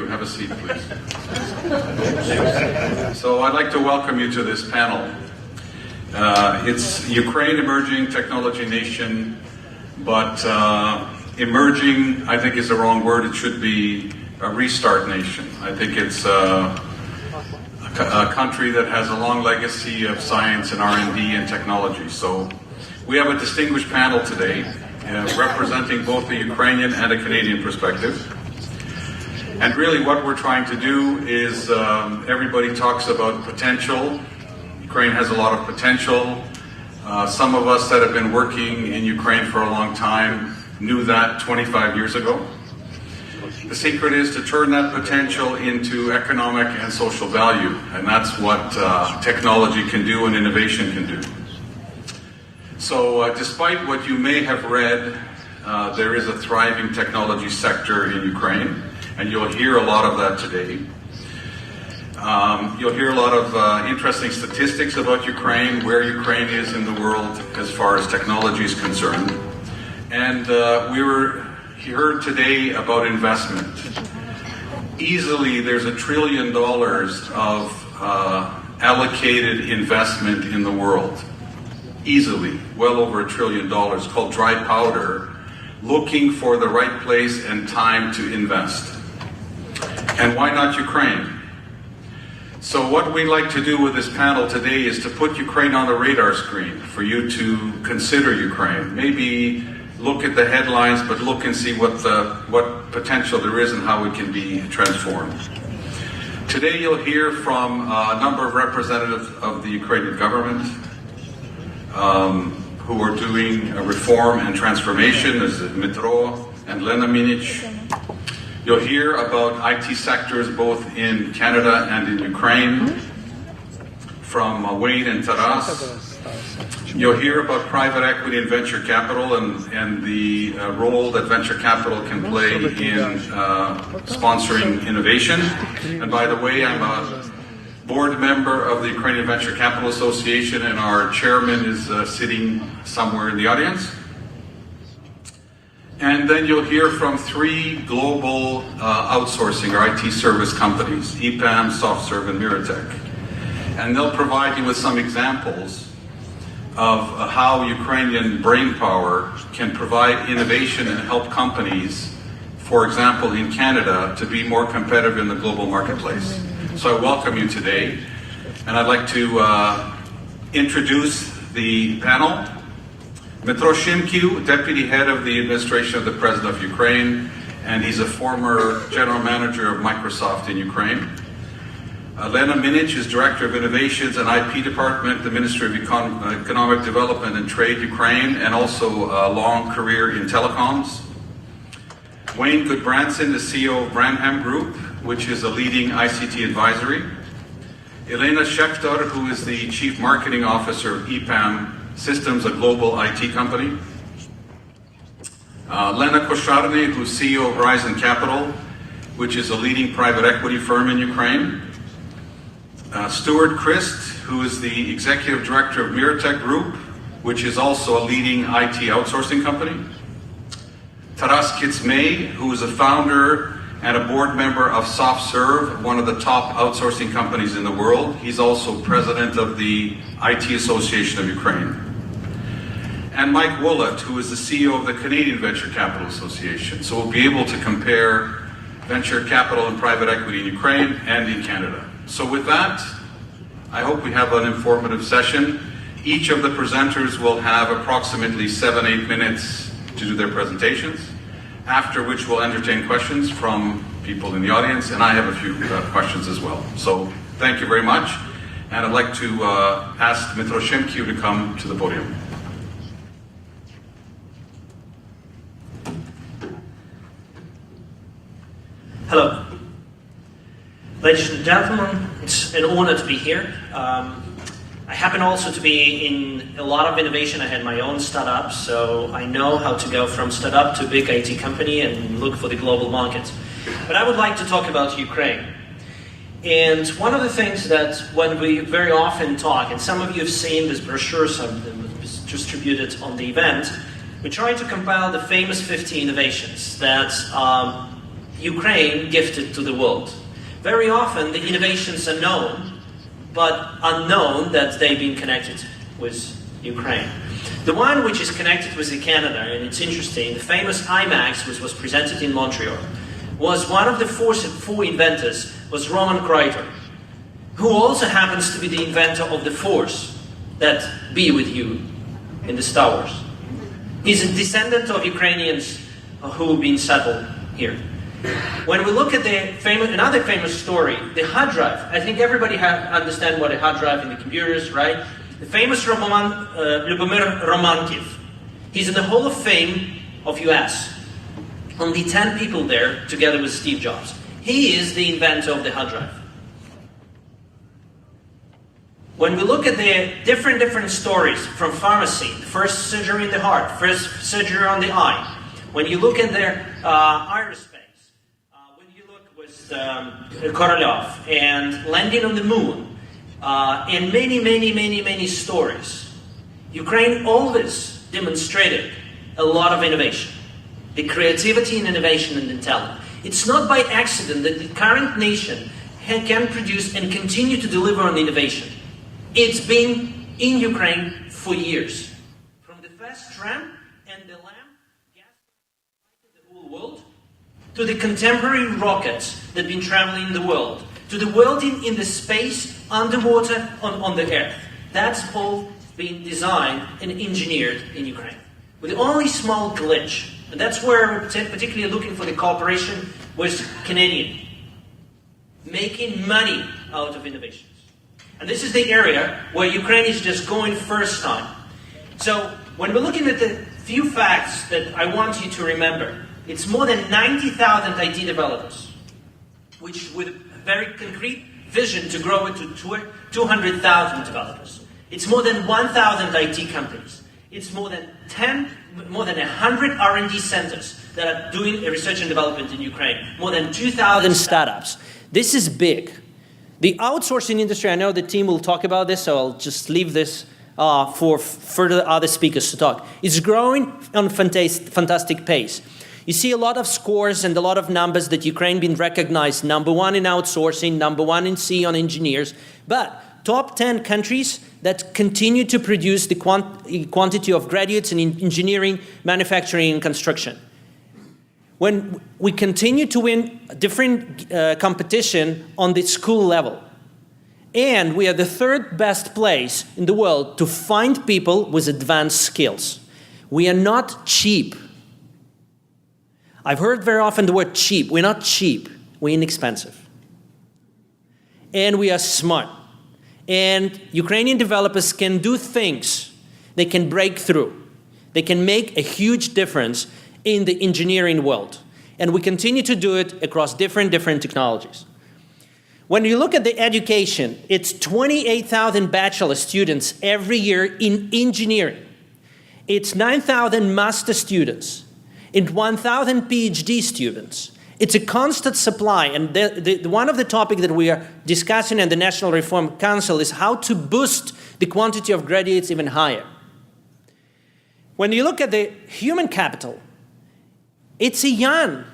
Have a seat, please. So I'd like to welcome you to this panel. It's Ukraine, emerging technology nation, but emerging, I think, is the wrong word. It should be a restart nation. I think it's a country that has a long legacy of science and R&D and technology. So we have a distinguished panel today representing both the Ukrainian and a Canadian perspective. And really what we're trying to do is, everybody talks about potential. Ukraine has a lot of potential. Some of us that have been working in Ukraine for a long time knew that 25 years ago. The secret is to turn that potential into economic and social value, and that's what technology can do and innovation can do. So despite what you may have read, there is a thriving technology sector in Ukraine, and you'll hear a lot of that today. You'll hear a lot of interesting statistics about Ukraine, where Ukraine is in the world as far as technology is concerned. And we heard today about investment. Easily there's $1 trillion of allocated investment in the world. Easily, well over $1 trillion, called dry powder, looking for the right place and time to invest. And why not Ukraine? So what we'd like to do with this panel today is to put Ukraine on the radar screen for you to consider Ukraine. Maybe look at the headlines, but look and see what potential there is and how it can be transformed. Today you'll hear from a number of representatives of the Ukrainian government who are doing a reform and transformation. There's Dmitro and Lena Minich. You'll hear about IT sectors both in Canada and in Ukraine from Wayne and Taras. You'll hear about private equity and venture capital and the role that venture capital can play in sponsoring innovation. And by the way, I'm a board member of the Ukrainian Venture Capital Association, and our chairman is sitting somewhere in the audience. And then you'll hear from 3 global outsourcing or IT service companies, EPAM, SoftServe, and Miratech. And they'll provide you with some examples of how Ukrainian brainpower can provide innovation and help companies, for example, in Canada, to be more competitive in the global marketplace. So I welcome you today, and I'd like to introduce the panel. Dmitro Shimkiw, Deputy Head of the Administration of the President of Ukraine, and he's a former General Manager of Microsoft in Ukraine. Lena Minich is Director of Innovations and IP Department, the Ministry of Economic Development and Trade, Ukraine, and also a long career in telecoms. Wayne Goodbranson, the CEO of Branham Group, which is a leading ICT advisory. Elena Schechter, who is the Chief Marketing Officer of EPAM Systems, a global IT company. Lena Kosharny, who's CEO of Horizon Capital, which is a leading private equity firm in Ukraine. Stuart Christ, who is the Executive Director of Miratech Group, which is also a leading IT outsourcing company. Taras Kitzmay, who is a founder and a board member of SoftServe, one of the top outsourcing companies in the world. He's also president of the IT Association of Ukraine. And Mike Willett, who is the CEO of the Canadian Venture Capital Association. So we'll be able to compare venture capital and private equity in Ukraine and in Canada. So with that, I hope we have an informative session. Each of the presenters will have approximately 7-8 minutes to do their presentations, after which we'll entertain questions from people in the audience, and I have a few questions as well. So thank you very much, and I'd like to ask Dmitro Shimkiw to come to the podium. Hello. Ladies and gentlemen, it's an honor to be here. I happen also to be in a lot of innovation. I had my own startup, so I know how to go from startup to big IT company and look for the global market. But I would like to talk about Ukraine. And one of the things that when we very often talk, and some of you have seen this brochure, some of them was distributed on the event, we try to compile the famous 50 innovations that Ukraine gifted to the world. Very often the innovations are known, but unknown that they've been connected with Ukraine. The one which is connected with Canada, and it's interesting, the famous IMAX, which was presented in Montreal, was one of the four inventors, was Roman Kreiter, who also happens to be the inventor of the Force that be with you in the Star Wars. He's a descendant of Ukrainians who have been settled here. When we look at another famous story, the hard drive. I think everybody understand what a hard drive in the computers, right? The famous Lyubomir Romantiev. He's in the Hall of Fame of US. Only 10 people there, together with Steve Jobs. He is the inventor of the hard drive. When we look at the different stories from pharmacy, first surgery in the heart, first surgery on the eye, when you look at their aerospace, when you look with Korolev and landing on the moon, and many stories, Ukraine always demonstrated a lot of innovation, the creativity and innovation and the talent. It's not by accident that the current nation can produce and continue to deliver on innovation. It's been in Ukraine for years. From the fast tram and the lamp gas in the whole world, to the contemporary rockets that have been traveling the world, to the world in the space, underwater, on the earth. That's all been designed and engineered in Ukraine. With only small glitch. And that's where we're particularly looking for the cooperation with Canadian. Making money out of innovations. And this is the area where Ukraine is just going first time. So when we're looking at the few facts that I want you to remember, it's more than 90,000 IT developers, which with a very concrete vision to grow it to 200,000 developers. It's more than 1,000 IT companies. It's more than 100 R&D centers that are doing research and development in Ukraine. More than 2,000 startups. This is big. The outsourcing industry, I know the team will talk about this, so I'll just leave this for further other speakers to talk. It's growing on a fantastic pace. You see a lot of scores and a lot of numbers that Ukraine been recognized, #1 in outsourcing, #1 in C on engineers, but top 10 countries that continue to produce the quantity of graduates in engineering, manufacturing, and construction. When we continue to win different competition on the school level, and we are the third best place in the world to find people with advanced skills. We are not cheap. I've heard very often the word cheap. We're not cheap. We're inexpensive. And we are smart. And Ukrainian developers can do things. They can break through. They can make a huge difference in the engineering world. And we continue to do it across different technologies. When you look at the education, it's 28,000 bachelor students every year in engineering. It's 9,000 master students and 1,000 PhD students. It's a constant supply, and one of the topics that we are discussing in the National Reform Council is how to boost the quantity of graduates even higher. When you look at the human capital, it's a young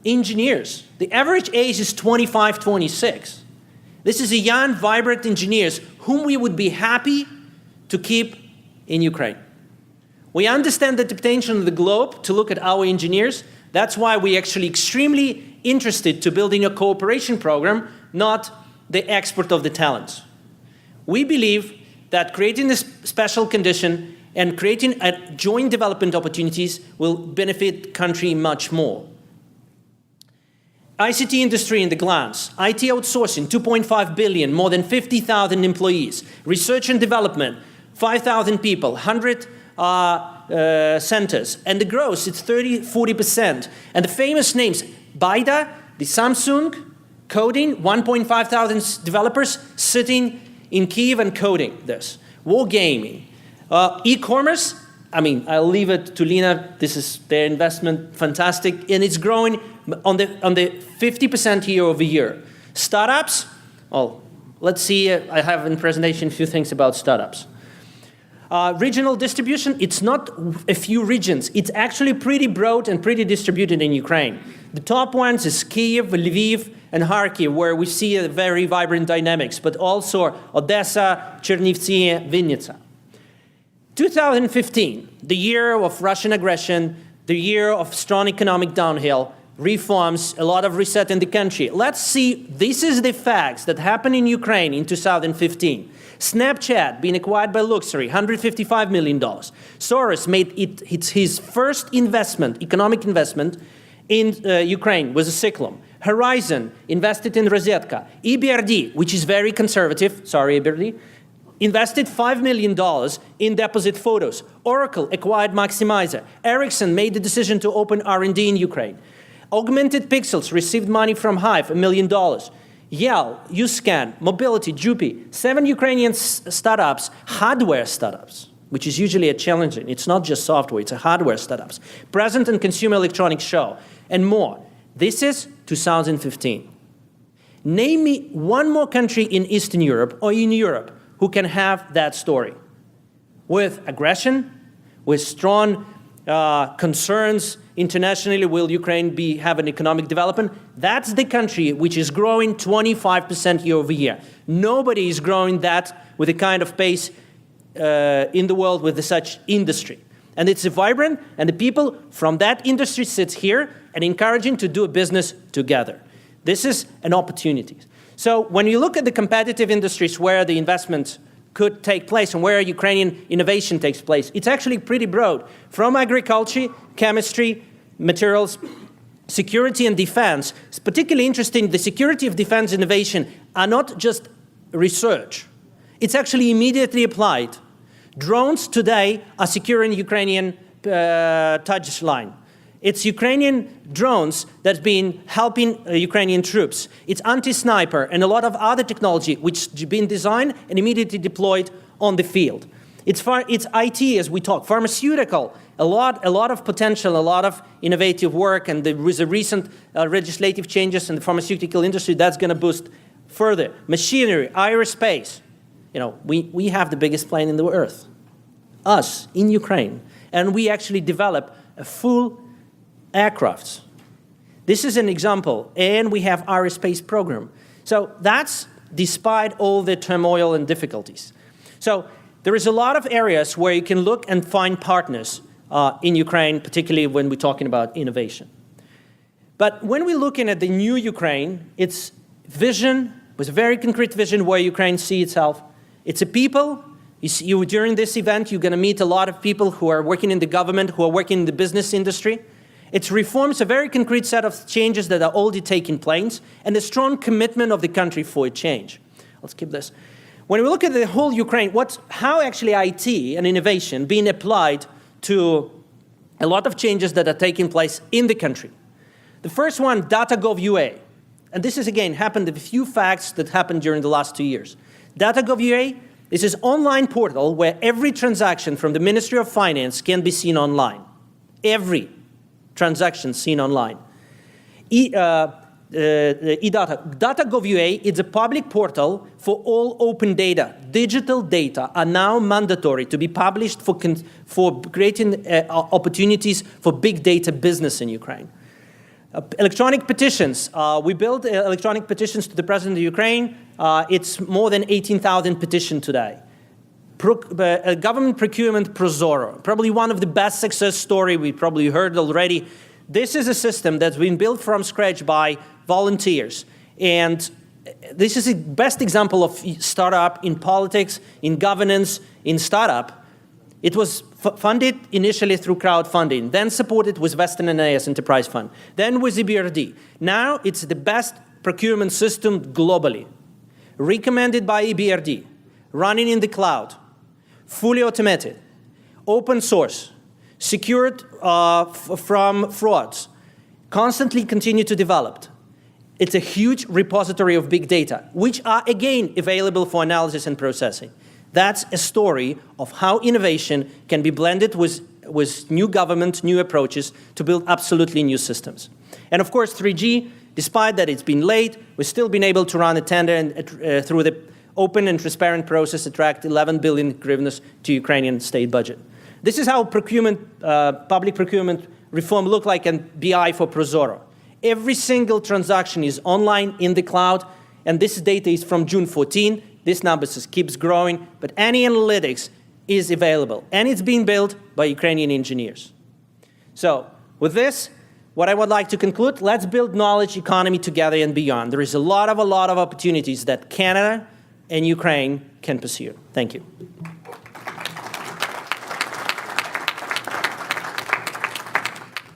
engineers. The average age is 25, 26. This is a young, vibrant engineers whom we would be happy to keep in Ukraine. We understand the potential of the globe to look at our engineers. That's why we're actually extremely interested to building a cooperation program, not the export of the talents. We believe that creating this special condition and creating joint development opportunities will benefit the country much more. ICT industry in the glance. IT outsourcing, 2.5 billion, more than 50,000 employees. Research and development, 5,000 people, 100 centers. And the growth, it's 30–40%. And the famous names, Baida, the Samsung, coding, 1.5 thousand developers sitting in Kyiv and coding this. Wargaming. E-commerce, I mean, I'll leave it to Lina. This is their investment, fantastic. And it's growing on the 50% year over year. Startups, well, let's see, I have in presentation a few things about startups. Regional distribution, it's not a few regions. It's actually pretty broad and pretty distributed in Ukraine. The top ones is Kyiv, Lviv, and Kharkiv, where we see a very vibrant dynamics, but also Odessa, Chernivtsi, Vinnytsia. 2015, the year of Russian aggression, the year of strong economic downhill, reforms, a lot of reset in the country. Let's see, this is the facts that happened in Ukraine in 2015. Snapchat being acquired by Luxury, $155 million. Soros made it his first investment, economic investment, in Ukraine with a cyclone. Horizon invested in Rosetka. EBRD, which is very conservative, sorry EBRD, invested $5 million in deposit photos. Oracle acquired Maximizer. Ericsson made the decision to open R&D in Ukraine. Augmented Pixels received money from Hive, $1 million. Yell, Uscan, Mobility, Jupy, 7 Ukrainian startups, hardware startups, which is usually a challenging. It's not just software, it's a hardware startups. Present and Consumer Electronics Show, and more. This is 2015. Name me one more country in Eastern Europe or in Europe who can have that story. With aggression, with strong concerns internationally, will Ukraine have an economic development? That's the country which is growing 25% year over year. Nobody is growing that with the kind of pace in the world with such industry. And it's vibrant, and the people from that industry sits here and encouraging to do a business together. This is an opportunity. So when you look at the competitive industries where the investment could take place and where Ukrainian innovation takes place, it's actually pretty broad. From agriculture, chemistry, materials, security and defense. It's particularly interesting, the security of defense innovation are not just research. It's actually immediately applied. Drones today are securing Ukrainian touch line. It's Ukrainian drones that's been helping Ukrainian troops. It's anti-sniper and a lot of other technology which has been designed and immediately deployed on the field. It's IT, as we talk, pharmaceutical, a lot of potential, a lot of innovative work, and with the recent legislative changes in the pharmaceutical industry, that's going to boost further. Machinery, aerospace. You know, we have the biggest plane in the earth, us, in Ukraine. And we actually develop a full aircrafts. This is an example, and we have our space program. So that's despite all the turmoil and difficulties. So there is a lot of areas where you can look and find partners in Ukraine, particularly when we're talking about innovation. But when we're looking at the new Ukraine, its vision was a very concrete vision where Ukraine sees itself. It's a people. During this event, you're going to meet a lot of people who are working in the government, who are working in the business industry. Its reforms, a very concrete set of changes that are already taking place, and a strong commitment of the country for a change. Let's keep this. When we look at the whole Ukraine, how actually IT and innovation being applied to a lot of changes that are taking place in the country. The first one, Data.gov.ua. And this is, again, happened, a few facts that happened during the last 2 years. Data.gov.ua, this is an online portal where every transaction from the Ministry of Finance can be seen online. Every transaction seen online. Data.gov.ua is a public portal for all open data. Digital data are now mandatory to be published for creating opportunities for big data business in Ukraine. Electronic petitions. We built electronic petitions to the President of Ukraine. It's more than 18,000 petitions today. Government procurement Prozoro, probably one of the best success story we probably heard already. This is a system that's been built from scratch by volunteers. And this is the best example of startup in politics, in governance, in startup. It was funded initially through crowdfunding, then supported with Western NIS Enterprise Fund, then with EBRD. Now it's the best procurement system globally, recommended by EBRD, running in the cloud, fully automated, open source, secured from frauds, constantly continue to develop. It's a huge repository of big data, which are, again, available for analysis and processing. That's a story of how innovation can be blended with new government, new approaches to build absolutely new systems. And of course, 3G, despite that it's been late, we've still been able to run a tender and through the open and transparent process attract 11 billion hryvnias to Ukrainian state budget. This is how public procurement reform looked like in BI for Prozoro. Every single transaction is online in the cloud, and this data is from June 14. This number just keeps growing, but any analytics is available, and it's being built by Ukrainian engineers. So with this, what I would like to conclude, let's build knowledge economy together and beyond. There is a lot of opportunities that Canada and Ukraine can pursue. Thank you.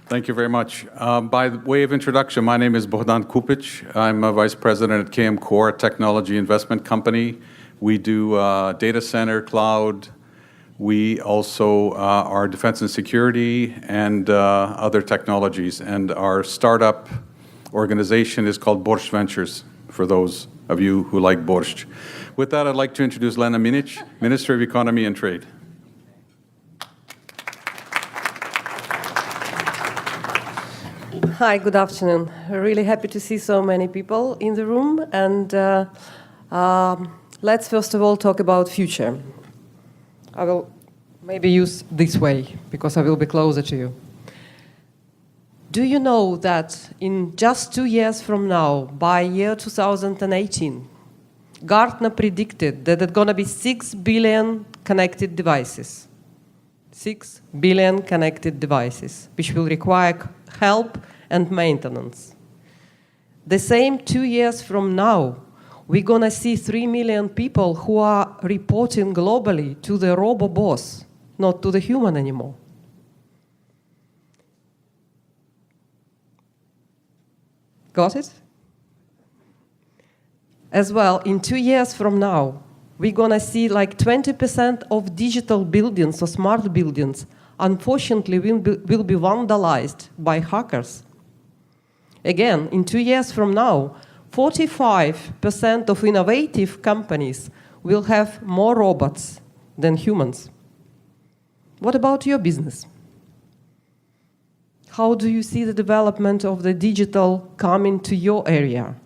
Thank you very much. By way of introduction, my name is Bohdan Kupic. I'm a vice president at KM Core, a technology investment company. We do data center, cloud. We also are defense and security and other technologies. And our startup organization is called Borscht Ventures, for those of you who like borscht. With that, I'd like to introduce Lena Minic, Minister of Economy and Trade. Hi, good afternoon. Really happy to see so many people in the room. And let's first of all talk about future. I will maybe use this way because I will be closer to you. Do you know that in just 2 years from now, by year 2018, Gartner predicted that there are going to be 6 billion connected devices. 6 billion connected devices, which will require help and maintenance. The same 2 years from now, we're going to see 3 million people who are reporting globally to the robo-boss, not to the human anymore. Got it? As well, in 2 years from now, we're going to see like 20% of digital buildings or smart buildings, unfortunately, will be vandalized by hackers. Again, in 2 years from now, 45% of innovative companies will have more robots than humans. What about your business? How do you see the development of the digital coming to your area?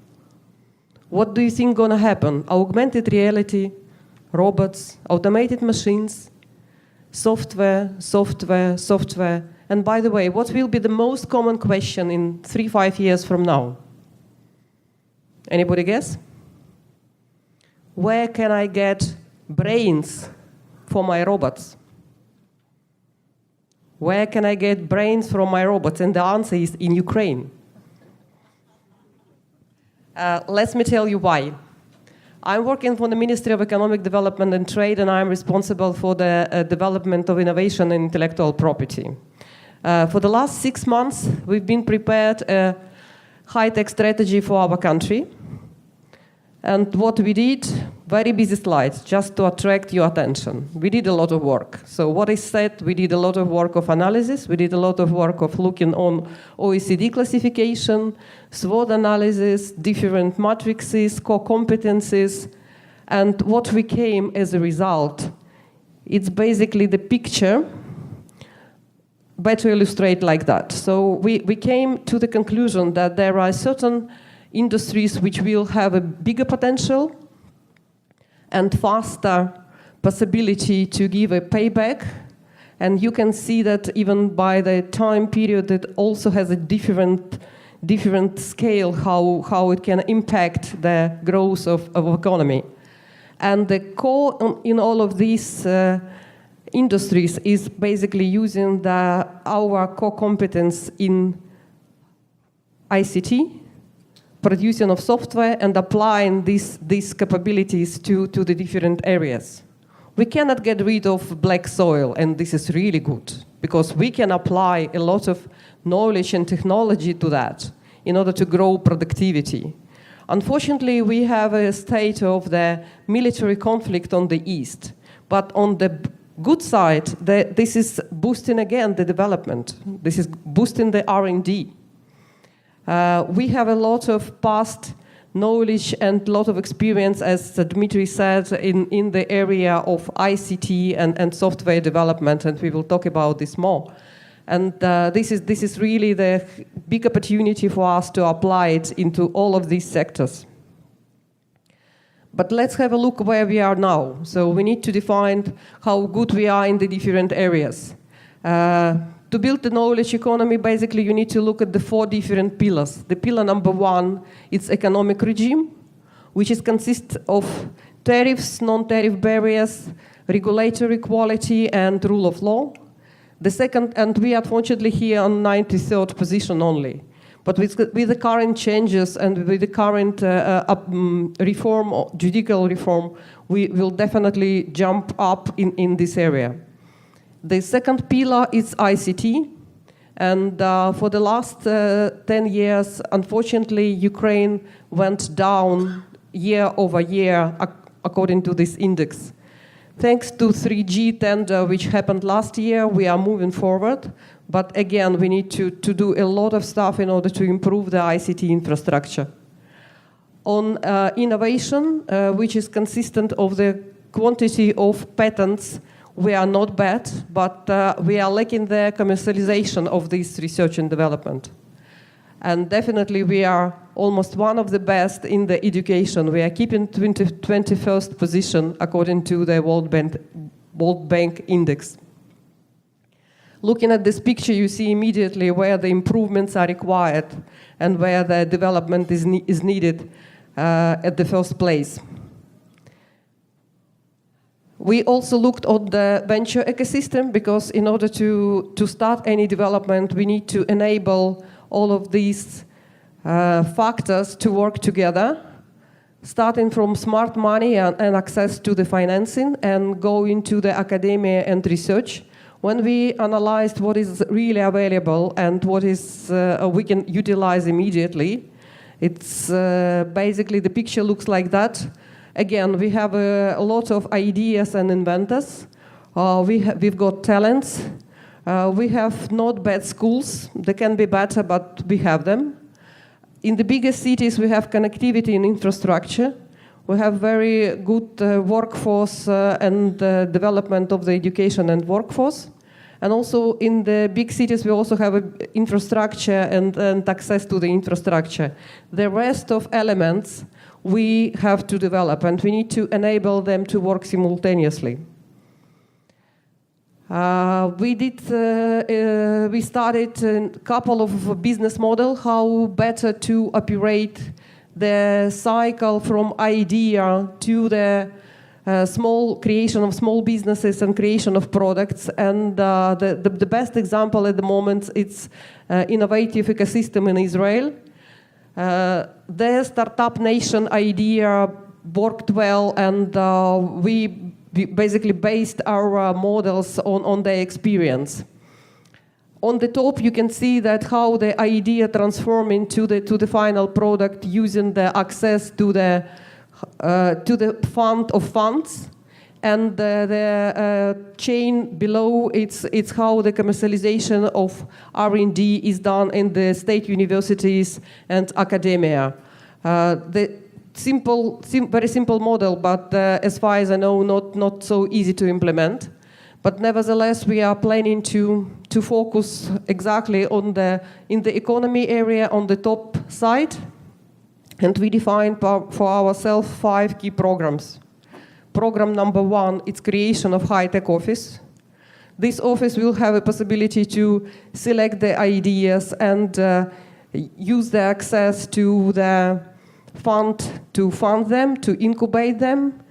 What do you think is going to happen? Augmented reality, robots, automated machines, software. And by the way, what will be the most common question in 3-5 years from now? Anybody guess? Where can I get brains for my robots? Where can I get brains from my robots? And the answer is in Ukraine. Let me tell you why. I'm working for the Ministry of Economic Development and Trade, and I'm responsible for the development of innovation and intellectual property. For the last 6 months, we've been prepared a high-tech strategy for our country. And what we did, very busy slides, just to attract your attention. We did a lot of work. So what I said, we did a lot of work of analysis. We did a lot of work of looking on OECD classification, SWOT analysis, different matrices, core competencies. And what we came as a result, it's basically the picture, better illustrate like that. So we came to the conclusion that there are certain industries which will have a bigger potential and faster possibility to give a payback. And you can see that even by the time period, it also has a different scale how it can impact the growth of economy. And the core in all of these industries is basically using our core competence in ICT, producing of software, and applying these capabilities to the different areas. We cannot get rid of black soil, and this is really good, because we can apply a lot of knowledge and technology to that in order to grow productivity. Unfortunately, we have a state of the military conflict on the east, but on the good side, this is boosting again the development. This is boosting the R&D. We have a lot of past knowledge and a lot of experience, as Dmitry said, in the area of ICT and software development, and we will talk about this more. And this is really the big opportunity for us to apply it into all of these sectors. But let's have a look where we are now. So we need to define how good we are in the different areas. To build the knowledge economy, basically you need to look at the 4 different pillars. The pillar number 1 is economic regime, which consists of tariffs, non-tariff barriers, regulatory quality, and rule of law. The second, and we are unfortunately here on 93rd position only. But with the current changes and with the current reform, judicial reform, we will definitely jump up in this area. The second pillar is ICT. And for the last 10 years, unfortunately, Ukraine went down year over year according to this index. Thanks to 3G tender, which happened last year, we are moving forward. But again, we need to do a lot of stuff in order to improve the ICT infrastructure. On innovation, which is consistent of the quantity of patents, we are not bad, but we are lacking the commercialization of this research and development. And definitely we are almost one of the best in the education. We are keeping 21st position according to the World Bank Index. Looking at this picture, you see immediately where the improvements are required and where the development is needed at the first place. We also looked at the venture ecosystem because in order to start any development, we need to enable all of these factors to work together, starting from smart money and access to the financing and go into the academia and research. When we analyzed what is really available and what is we can utilize immediately, it's basically the picture looks like that. Again, we have a lot of ideas and inventors. We've got talents. We have not bad schools. They can be better, but we have them. In the biggest cities, we have connectivity and infrastructure. We have very good workforce and development of the education and workforce. And also in the big cities, we also have infrastructure and access to the infrastructure. The rest of elements we have to develop, and we need to enable them to work simultaneously. We started a couple of business models, how better to operate the cycle from idea to the small creation of small businesses and creation of products. And the best example at the moment is innovative ecosystem in Israel. The startup nation idea worked well, and we basically based our models on their experience. On the top, you can see that how the idea transformed into the final product using the access to the fund of funds, and the chain below, it's how the commercialization of R&D is done in the state universities and academia. The very simple model, but as far as I know, not so easy to implement. But nevertheless, we are planning to focus exactly on in the economy area on the top side, and we defined for ourselves 5 key programs. Program number 1, it's creation of high-tech office. This office will have a possibility to select the ideas and use the access to the fund to fund them, to incubate them.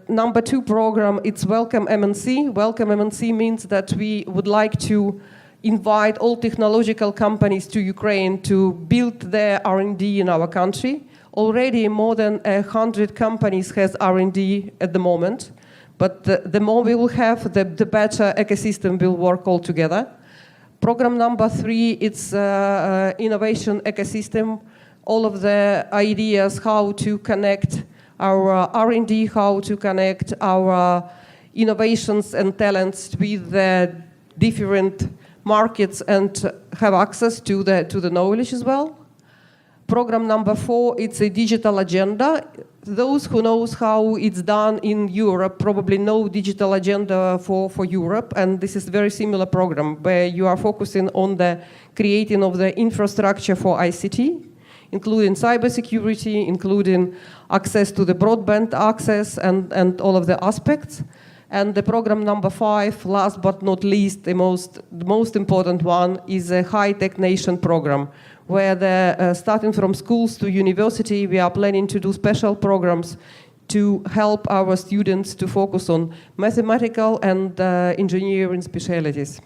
Number 2 program, it's Welcome MNC. Welcome MNC means that we would like to invite all technological companies to Ukraine to build their R&D in our country. Already more than 100 companies has R&D at the moment, but the more we will have, the better ecosystem will work all together. Program number 3, it's innovation ecosystem. All of the ideas how to connect our R&D, how to connect our innovations and talents with the different markets and have access to the knowledge as well. Program number 4, it's a digital agenda. Those who knows how it's done in Europe probably know digital agenda for Europe, and this is a very similar program where you are focusing on the creating of the infrastructure for ICT, including cybersecurity, including access to the broadband access and all of the aspects. And the program number 5, last but not least, the most important one, is a high-tech nation program, where starting from schools to university, we are planning to do special programs to help our students to focus on mathematical and engineering specialties.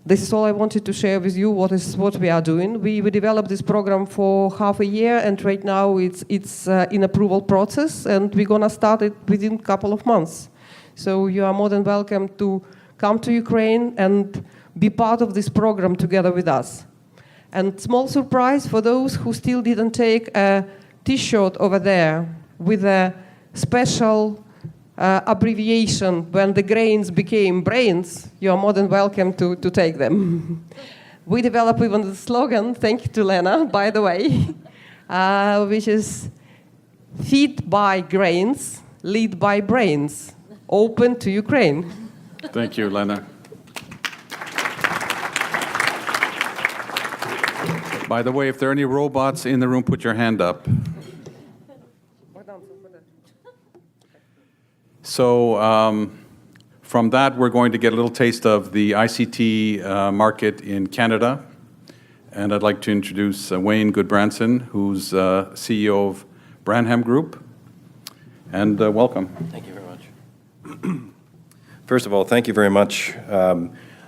This is all I wanted to share with you, what we are doing. We developed this program for half a year, and right now it's in approval process, and we're gonna start it within a couple of months. So you are more than welcome to come to Ukraine and be part of this program together with us. And small surprise for those who still didn't take a T-shirt over there with a special abbreviation when the grains became brains, you are more than welcome to take them. We developed even the slogan, thank you to Lena, by the way, which is feed by grains, lead by brains, open to Ukraine. Thank you, Lena. By the way, if there are any robots in the room, put your hand up. So from that, we're going to get a little taste of the ICT market in Canada. And I'd like to introduce Wayne Goodbranson, who's CEO of Branham Group. And welcome. Thank you very much. First of all, thank you very much.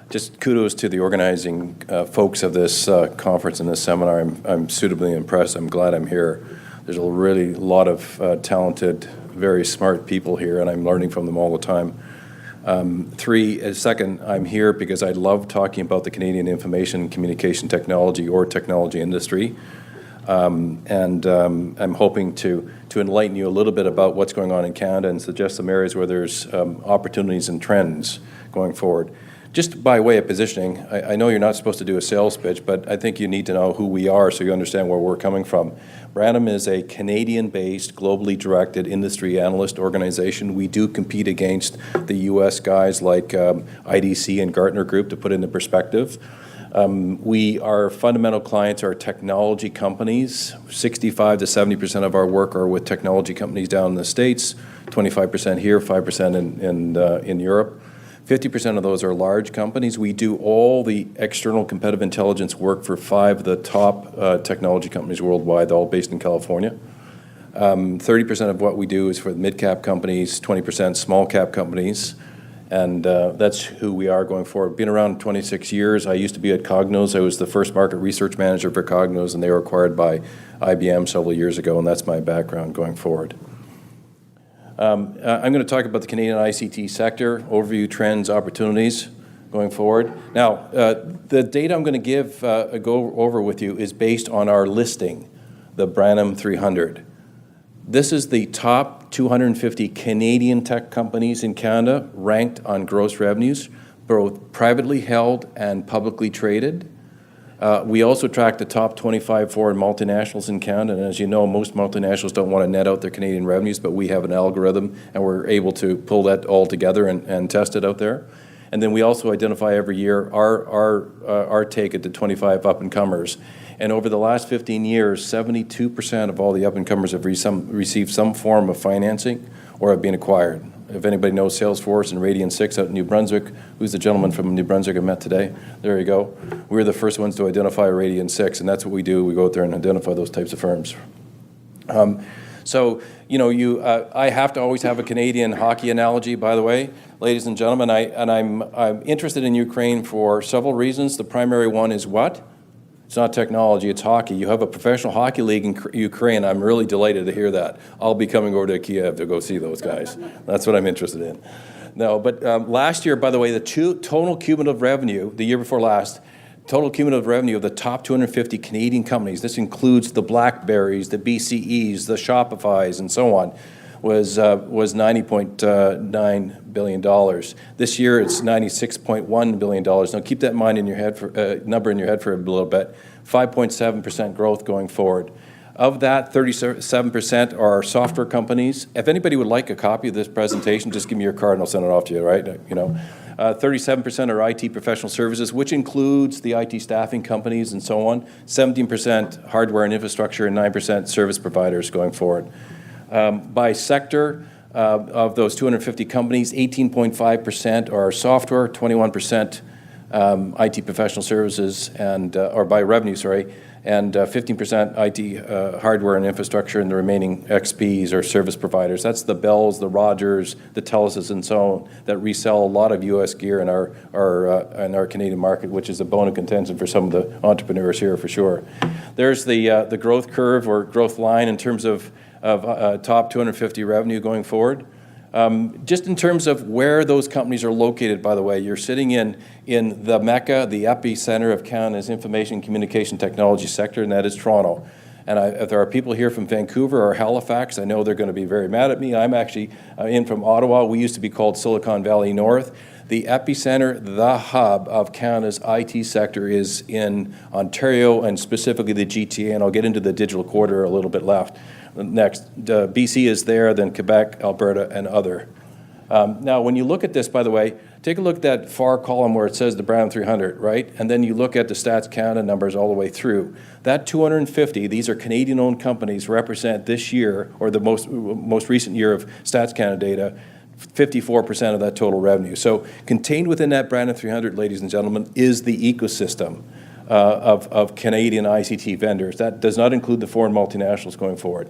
Just kudos to the organizing folks of this conference and this seminar. I'm suitably impressed. I'm glad I'm here. There's a really lot of talented, very smart people here, and I'm learning from them all the time. Second, I'm here because I love talking about the Canadian information and communication technology or technology industry. And I'm hoping to enlighten you a little bit about what's going on in Canada and suggest some areas where there's opportunities and trends going forward. Just by way of positioning, I know you're not supposed to do a sales pitch, but I think you need to know who we are so you understand where we're coming from. Branham is a Canadian-based, globally directed industry analyst organization. We do compete against the U.S. guys like IDC and Gartner Group, to put it into perspective. Our fundamental clients are technology companies. 65 to 70% of our work are with technology companies down in the States, 25% here, 5% in Europe. 50% of those are large companies. We do all the external competitive intelligence work for 5 of the top technology companies worldwide, all based in California. 30% of what we do is for mid-cap companies, 20% small-cap companies, and that's who we are going forward. Been around 26 years. I used to be at Cognos. I was the first market research manager for Cognos, and they were acquired by IBM several years ago, and that's my background going forward. I'm going to talk about the Canadian ICT sector, overview, trends, opportunities going forward. Now, the data I'm going to go over with you is based on our listing, the Branham 300. This is the top 250 Canadian tech companies in Canada, ranked on gross revenues, both privately held and publicly traded. We also track the top 25 foreign multinationals in Canada, and as you know, most multinationals don't want to net out their Canadian revenues, but we have an algorithm, and we're able to pull that all together and test it out there. And then we also identify every year our take at the 25 up-and-comers. And over the last 15 years, 72% of all the up-and-comers have received some form of financing or have been acquired. If anybody knows Salesforce and Radian 6 out in New Brunswick, who's the gentleman from New Brunswick I met today? There you go. We're the first ones to identify Radian 6, and that's what we do. We go out there and identify those types of firms. So, you know, I have to always have a Canadian hockey analogy, by the way, ladies and gentlemen. I'm interested in Ukraine for several reasons. The primary one is what? It's not technology, it's hockey. You have a professional hockey league in Ukraine. I'm really delighted to hear that. I'll be coming over to Kiev to go see those guys. That's what I'm interested in. No, but last year, by the way, the total cumulative revenue, the year before last, total cumulative revenue of the top 250 Canadian companies, this includes the BlackBerries, the BCEs, the Shopifys, and so on, was $90.9 billion. This year, it's $96.1 billion. Now, keep that number in your head for a little bit. 5.7% growth going forward. Of that, 37% are software companies. If anybody would like a copy of this presentation, just give me your card and I'll send it off to you, right? 37% are IT professional services, which includes the IT staffing companies and so on. 17% hardware and infrastructure, and 9% service providers going forward. By sector, of those 250 companies, 18.5% are software, 21% IT professional services, and or by revenue, sorry, and 15% IT hardware and infrastructure, and the remaining XPs or service providers. That's the Bells, the Rogers, the Teluses, and so on that resell a lot of U.S. gear in our Canadian market, which is a bone of contention for some of the entrepreneurs here for sure. There's the growth curve or growth line in terms of top 250 revenue going forward. Just in terms of where those companies are located, by the way, you're sitting in the mecca, the epicenter of Canada's information communication technology sector, and that is Toronto. And if there are people here from Vancouver or Halifax, I know they're going to be very mad at me. I'm actually in from Ottawa. We used to be called Silicon Valley North. The epicenter, the hub of Canada's IT sector is in Ontario and specifically the GTA, and I'll get into the digital quarter a little bit next. BC is there, then Quebec, Alberta, and other. Now, when you look at this, by the way, take a look at that far column where it says the Brown 300, right? And then you look at the Stats Canada numbers all the way through. That 250, these are Canadian-owned companies, represent this year, or the most recent year of Stats Canada data, 54% of that total revenue. So contained within that Brandon 300, ladies and gentlemen, is the ecosystem of Canadian ICT vendors. That does not include the foreign multinationals going forward.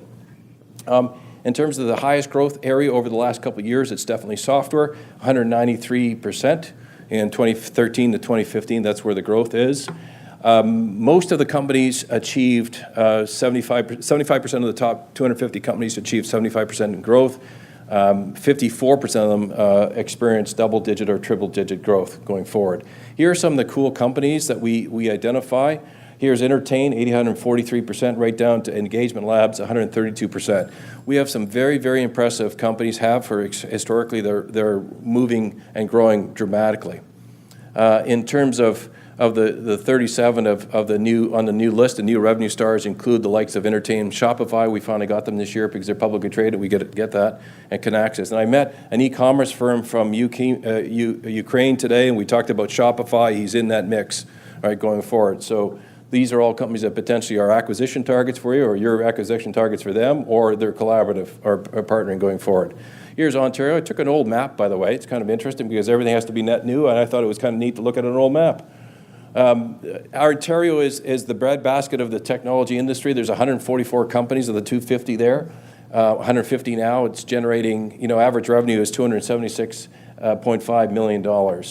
In terms of the highest growth area over the last couple of years, it's definitely software, 193% in 2013 to 2015. That's where the growth is. Most of the companies achieved 75% of the top 250 companies achieved 75% in growth. 54% of them experienced double-digit or triple-digit growth going forward. Here are some of the cool companies that we identify. Here's Entertain, 843%, right down to Engagement Labs, 132%. We have some very, very impressive companies historically, they're moving and growing dramatically. In terms of the 37 on the new list, the new revenue stars include the likes of Entertain, Shopify. We finally got them this year because they're publicly traded. We get that, and Kinaxis. And I met an e-commerce firm from Ukraine today, and we talked about Shopify. He's in that mix, right, going forward. So these are all companies that potentially are acquisition targets for you, or your acquisition targets for them, or they're collaborative or partnering going forward. Here's Ontario. I took an old map, by the way. It's kind of interesting because everything has to be net new, and I thought it was kind of neat to look at an old map. Ontario is the breadbasket of the technology industry. There's 144 companies of the 250 there. 150 now. It's generating, average revenue is $276.5 million.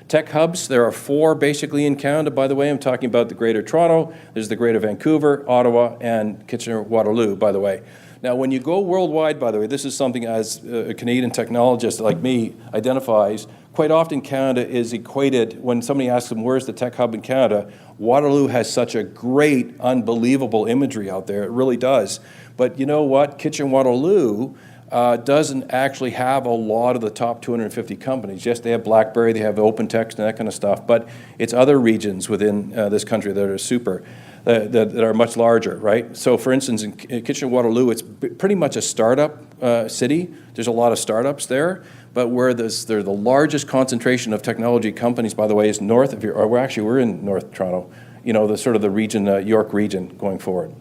Tech hubs, there are 4 basically in Canada, by the way. I'm talking about the Greater Toronto. There's the Greater Vancouver, Ottawa, and Kitchener-Waterloo, by the way. Now, when you go worldwide, by the way, this is something as a Canadian technologist like me identifies. Quite often Canada is equated, when somebody asks them, where's the tech hub in Canada? Waterloo has such a great, unbelievable imagery out there. It really does. But you know what? Kitchener-Waterloo doesn't actually have a lot of the top 250 companies. Yes, they have BlackBerry, they have OpenText and that kind of stuff, but it's other regions within this country that are that are much larger, right? So for instance, in Kitchener-Waterloo, it's pretty much a startup city. There's a lot of startups there, but where they're the largest concentration of technology companies, by the way, is north of here, or we're in North Toronto, the region, York region going forward.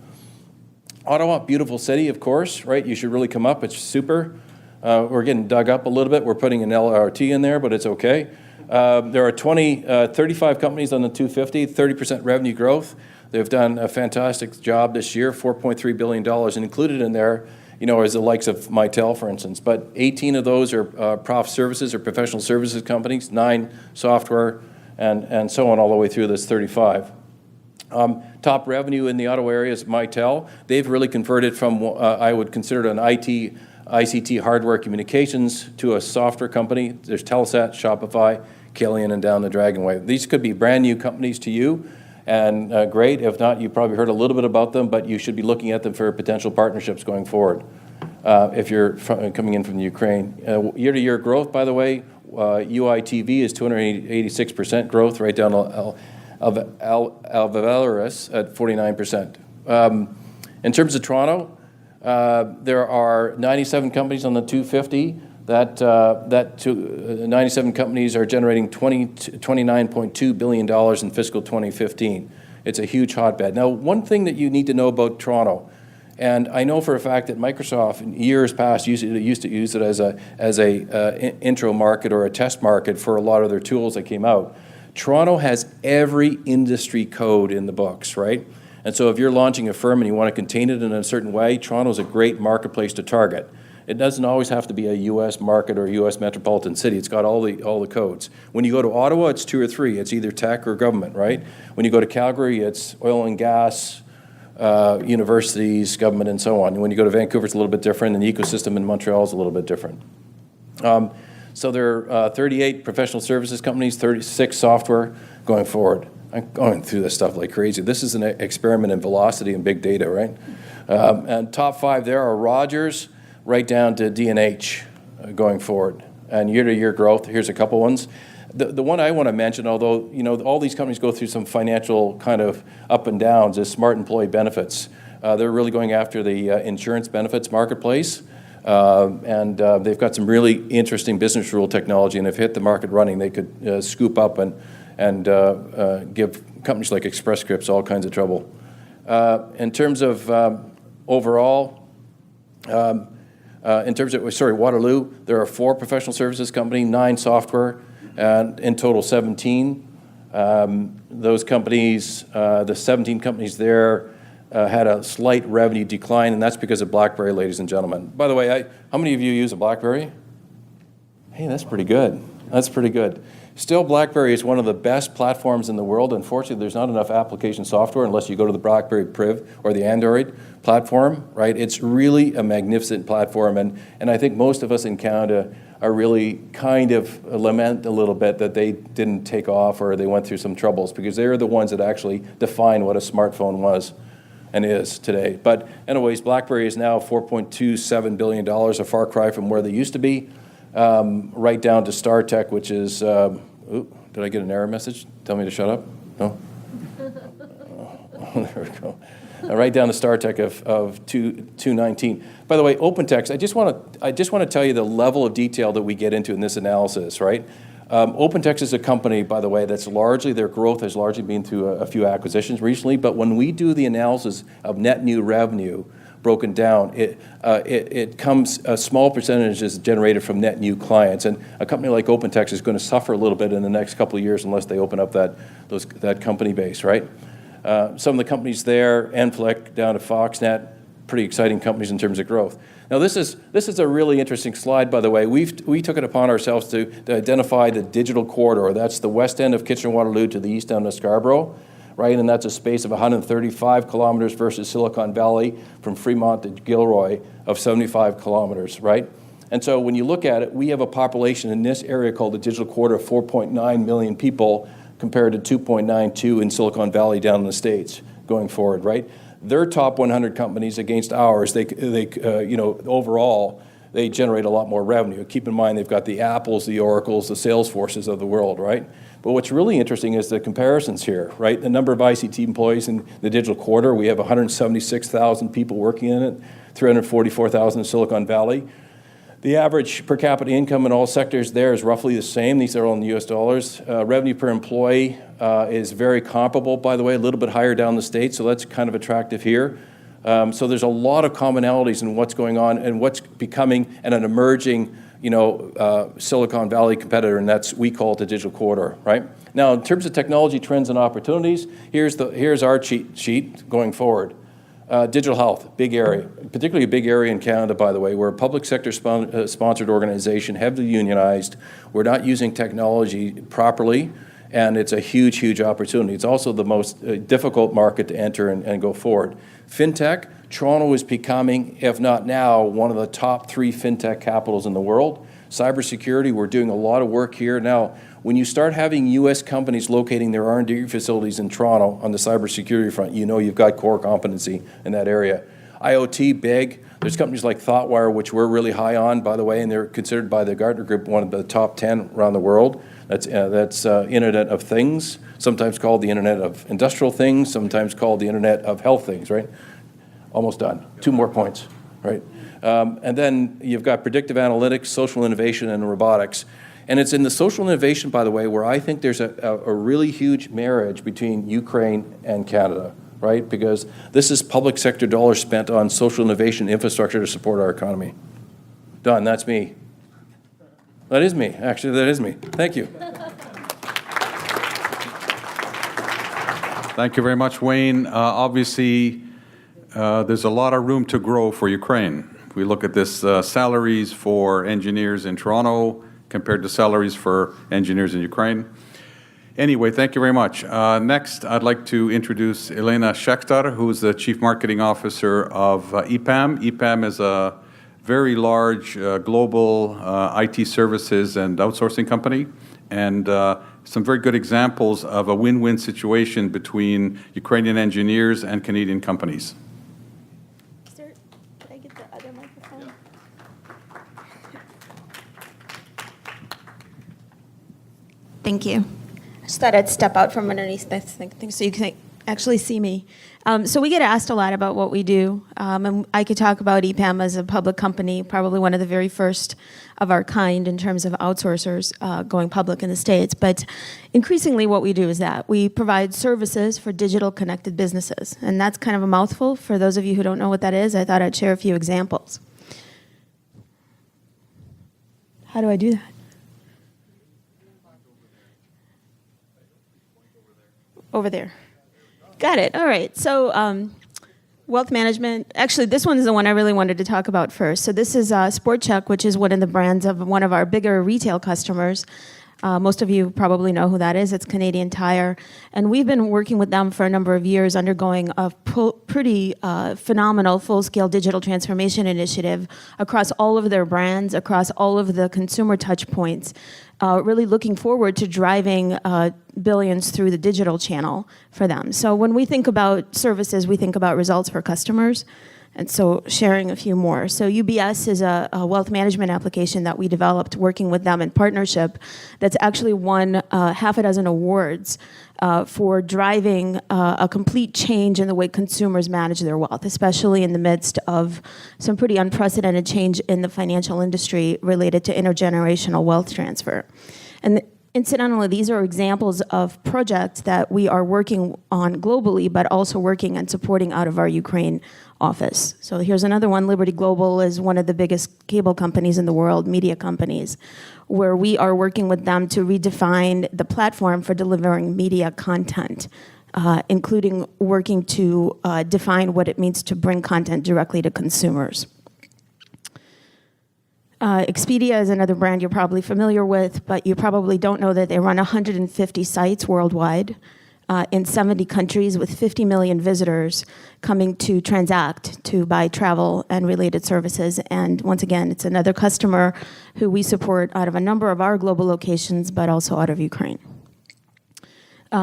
Ottawa, beautiful city, of course, right? You should really come up. It's super. We're getting dug up a little bit. We're putting an LRT in there, but it's okay. There are 35 companies on the 250, 30% revenue growth. They've done a fantastic job this year, $4.3 billion, and included in there, is the likes of Mitel, for instance. But 18 of those are prof services or professional services companies, 9 software, and so on all the way through this 35. Top revenue in the Ottawa area is Mitel. They've really converted from, I would consider it an ICT hardware communications to a software company. There's Telesat, Shopify, Killian, and down the Dragon Way. These could be brand new companies to you, and great. If not, you probably heard a little bit about them, but you should be looking at them for potential partnerships going forward if you're coming in from the Ukraine. Year-to-year growth, by the way, UITV is 286% growth, right down Alvavelarus at 49%. In terms of Toronto, there are 97 companies on the 250. 97 companies are generating $29.2 billion in fiscal 2015. It's a huge hotbed. Now, one thing that you need to know about Toronto, And I know for a fact that Microsoft in years past used to use it as a intro market or a test market for a lot of their tools that came out. Toronto has every industry code in the books, right? And so if you're launching a firm and you want to contain it in a certain way, Toronto's a great marketplace to target. It doesn't always have to be a U.S. market or a U.S. metropolitan city. It's got all the codes. When you go to Ottawa, it's 2 or 3. It's either tech or government, right? When you go to Calgary, it's oil and gas, universities, government, and so on. And when you go to Vancouver, it's a little bit different, and the ecosystem in Montreal is a little bit different. So there are 38 professional services companies, 36 software going forward. I'm going through this stuff like crazy. This is an experiment in velocity and big data, right? And top 5 there are Rogers, right down to D&H going forward. And year-to-year growth, here's a couple ones. The one I want to mention, although all these companies go through some financial kind of up and downs, is Smart Employee Benefits. They're really going after the insurance benefits marketplace, and they've got some really interesting business rule technology, and if hit the market running, they could scoop up and give companies like Express Scripts all kinds of trouble. In terms of overall, Waterloo, there are 4 professional services companies, 9 software, and in total 17. Those companies, the 17 companies there, had a slight revenue decline, and that's because of BlackBerry, ladies and gentlemen. By the way, how many of you use a BlackBerry? Hey, that's pretty good. That's pretty good. Still, BlackBerry is one of the best platforms in the world. Unfortunately, there's not enough application software unless you go to the BlackBerry Priv or the Android platform, right? It's really a magnificent platform, and I think most of us in Canada are really kind of lament a little bit that they didn't take off or they went through some troubles, because they're the ones that actually define what a smartphone was and is today. But anyways, BlackBerry is now $4.27 billion, a far cry from where they used to be, right down to StarTech, which is, did I get an error message? Tell me to shut up? No? There we go. Right down to StarTech of 219. By the way, OpenText, I just want to tell you the level of detail that we get into in this analysis, right? OpenText is a company, by the way, their growth has largely been through a few acquisitions recently, but when we do the analysis of net new revenue broken down, it comes, a small percentage is generated from net new clients, and a company like OpenText is going to suffer a little bit in the next couple of years unless they open up that company base, right? Some of the companies there, Enflick down to Foxnet, pretty exciting companies in terms of growth. Now this is a really interesting slide, by the way. We took it upon ourselves to identify the digital corridor. That's the west end of Kitchener-Waterloo to the east end of Scarborough, right? And that's a space of 135 kilometers versus Silicon Valley from Fremont to Gilroy of 75 kilometers, right? And so when you look at it, we have a population in this area called the digital corridor of 4.9 million people compared to 2.92 in Silicon Valley down in the States going forward, right? Their top 100 companies against ours, overall, they generate a lot more revenue. Keep in mind, they've got the Apples, the Oracles, the Salesforces of the world, right? But what's really interesting is the comparisons here, right? The number of ICT employees in the digital quarter, we have 176,000 people working in it, 344,000 in Silicon Valley. The average per capita income in all sectors there is roughly the same. These are all in US dollars. Revenue per employee is very comparable, by the way, a little bit higher down the state, so that's kind of attractive here. So there's a lot of commonalities in what's going on and what's becoming an emerging, Silicon Valley competitor, and we call it the digital corridor, right? Now, in terms of technology trends and opportunities, here's our cheat sheet going forward. Digital health, big area, particularly a big area in Canada, by the way. We're a public sector sponsored organization, heavily unionized. We're not using technology properly, and it's a huge, huge opportunity. It's also the most difficult market to enter and go forward. FinTech, Toronto is becoming, if not now, one of the top 3 FinTech capitals in the world. Cybersecurity, we're doing a lot of work here. Now, when you start having U.S. companies locating their R&D facilities in Toronto on the cybersecurity front, you've got core competency in that area. IoT, big. There's companies like ThoughtWire, which we're really high on, by the way, and they're considered by the Gartner Group one of the top 10 around the world. That's Internet of Things, sometimes called the Internet of Industrial Things, sometimes called the Internet of Health Things, right? Almost done. 2 more points, right? And then you've got predictive analytics, social innovation, and robotics. And it's in the social innovation, by the way, where I think there's a really huge marriage between Ukraine and Canada, right? Because this is public sector dollars spent on social innovation infrastructure to support our economy. Done, that's me. That is me, actually, that is me. Thank you. Thank you very much, Wayne. Obviously, there's a lot of room to grow for Ukraine. If we look at this, salaries for engineers in Toronto compared to salaries for engineers in Ukraine. Anyway, thank you very much. Next, I'd like to introduce Elena Schechter, who's the Chief Marketing Officer of EPAM. EPAM is a very large global IT services and outsourcing company, and some very good examples of a win-win situation between Ukrainian engineers and Canadian companies. Sir, could I get the other microphone? Thank you. I just thought I'd step out from underneath this thing so you can actually see me. So we get asked a lot about what we do, and I could talk about EPAM as a public company, probably one of the very first of our kind in terms of outsourcers going public in the States. But increasingly what we do is that we provide services for digital connected businesses. And that's kind of a mouthful. For those of you who don't know what that is, I thought I'd share a few examples. How do I do that? Over there. Got it. All right. So wealth management. Actually, this one is the one I really wanted to talk about first. So this is Sport Chek, which is one of the brands of one of our bigger retail customers. Most of you probably know who that is. It's Canadian Tire. And we've been working with them for a number of years, undergoing a pretty phenomenal full-scale digital transformation initiative across all of their brands, across all of the consumer touch points, really looking forward to driving billions through the digital channel for them. So when we think about services, we think about results for customers. And so sharing a few more. So UBS is a wealth management application that we developed working with them in partnership that's actually won half a dozen awards for driving a complete change in the way consumers manage their wealth, especially in the midst of some pretty unprecedented change in the financial industry related to intergenerational wealth transfer. And incidentally, these are examples of projects that we are working on globally, but also working and supporting out of our Ukraine office. So here's another one. Liberty Global is one of the biggest cable companies in the world, media companies, where we are working with them to redefine the platform for delivering media content, including working to define what it means to bring content directly to consumers. Expedia is another brand you're probably familiar with, but you probably don't know that they run 150 sites worldwide in 70 countries with 50 million visitors coming to transact, to buy travel and related services. And once again, it's another customer who we support out of a number of our global locations, but also out of Ukraine.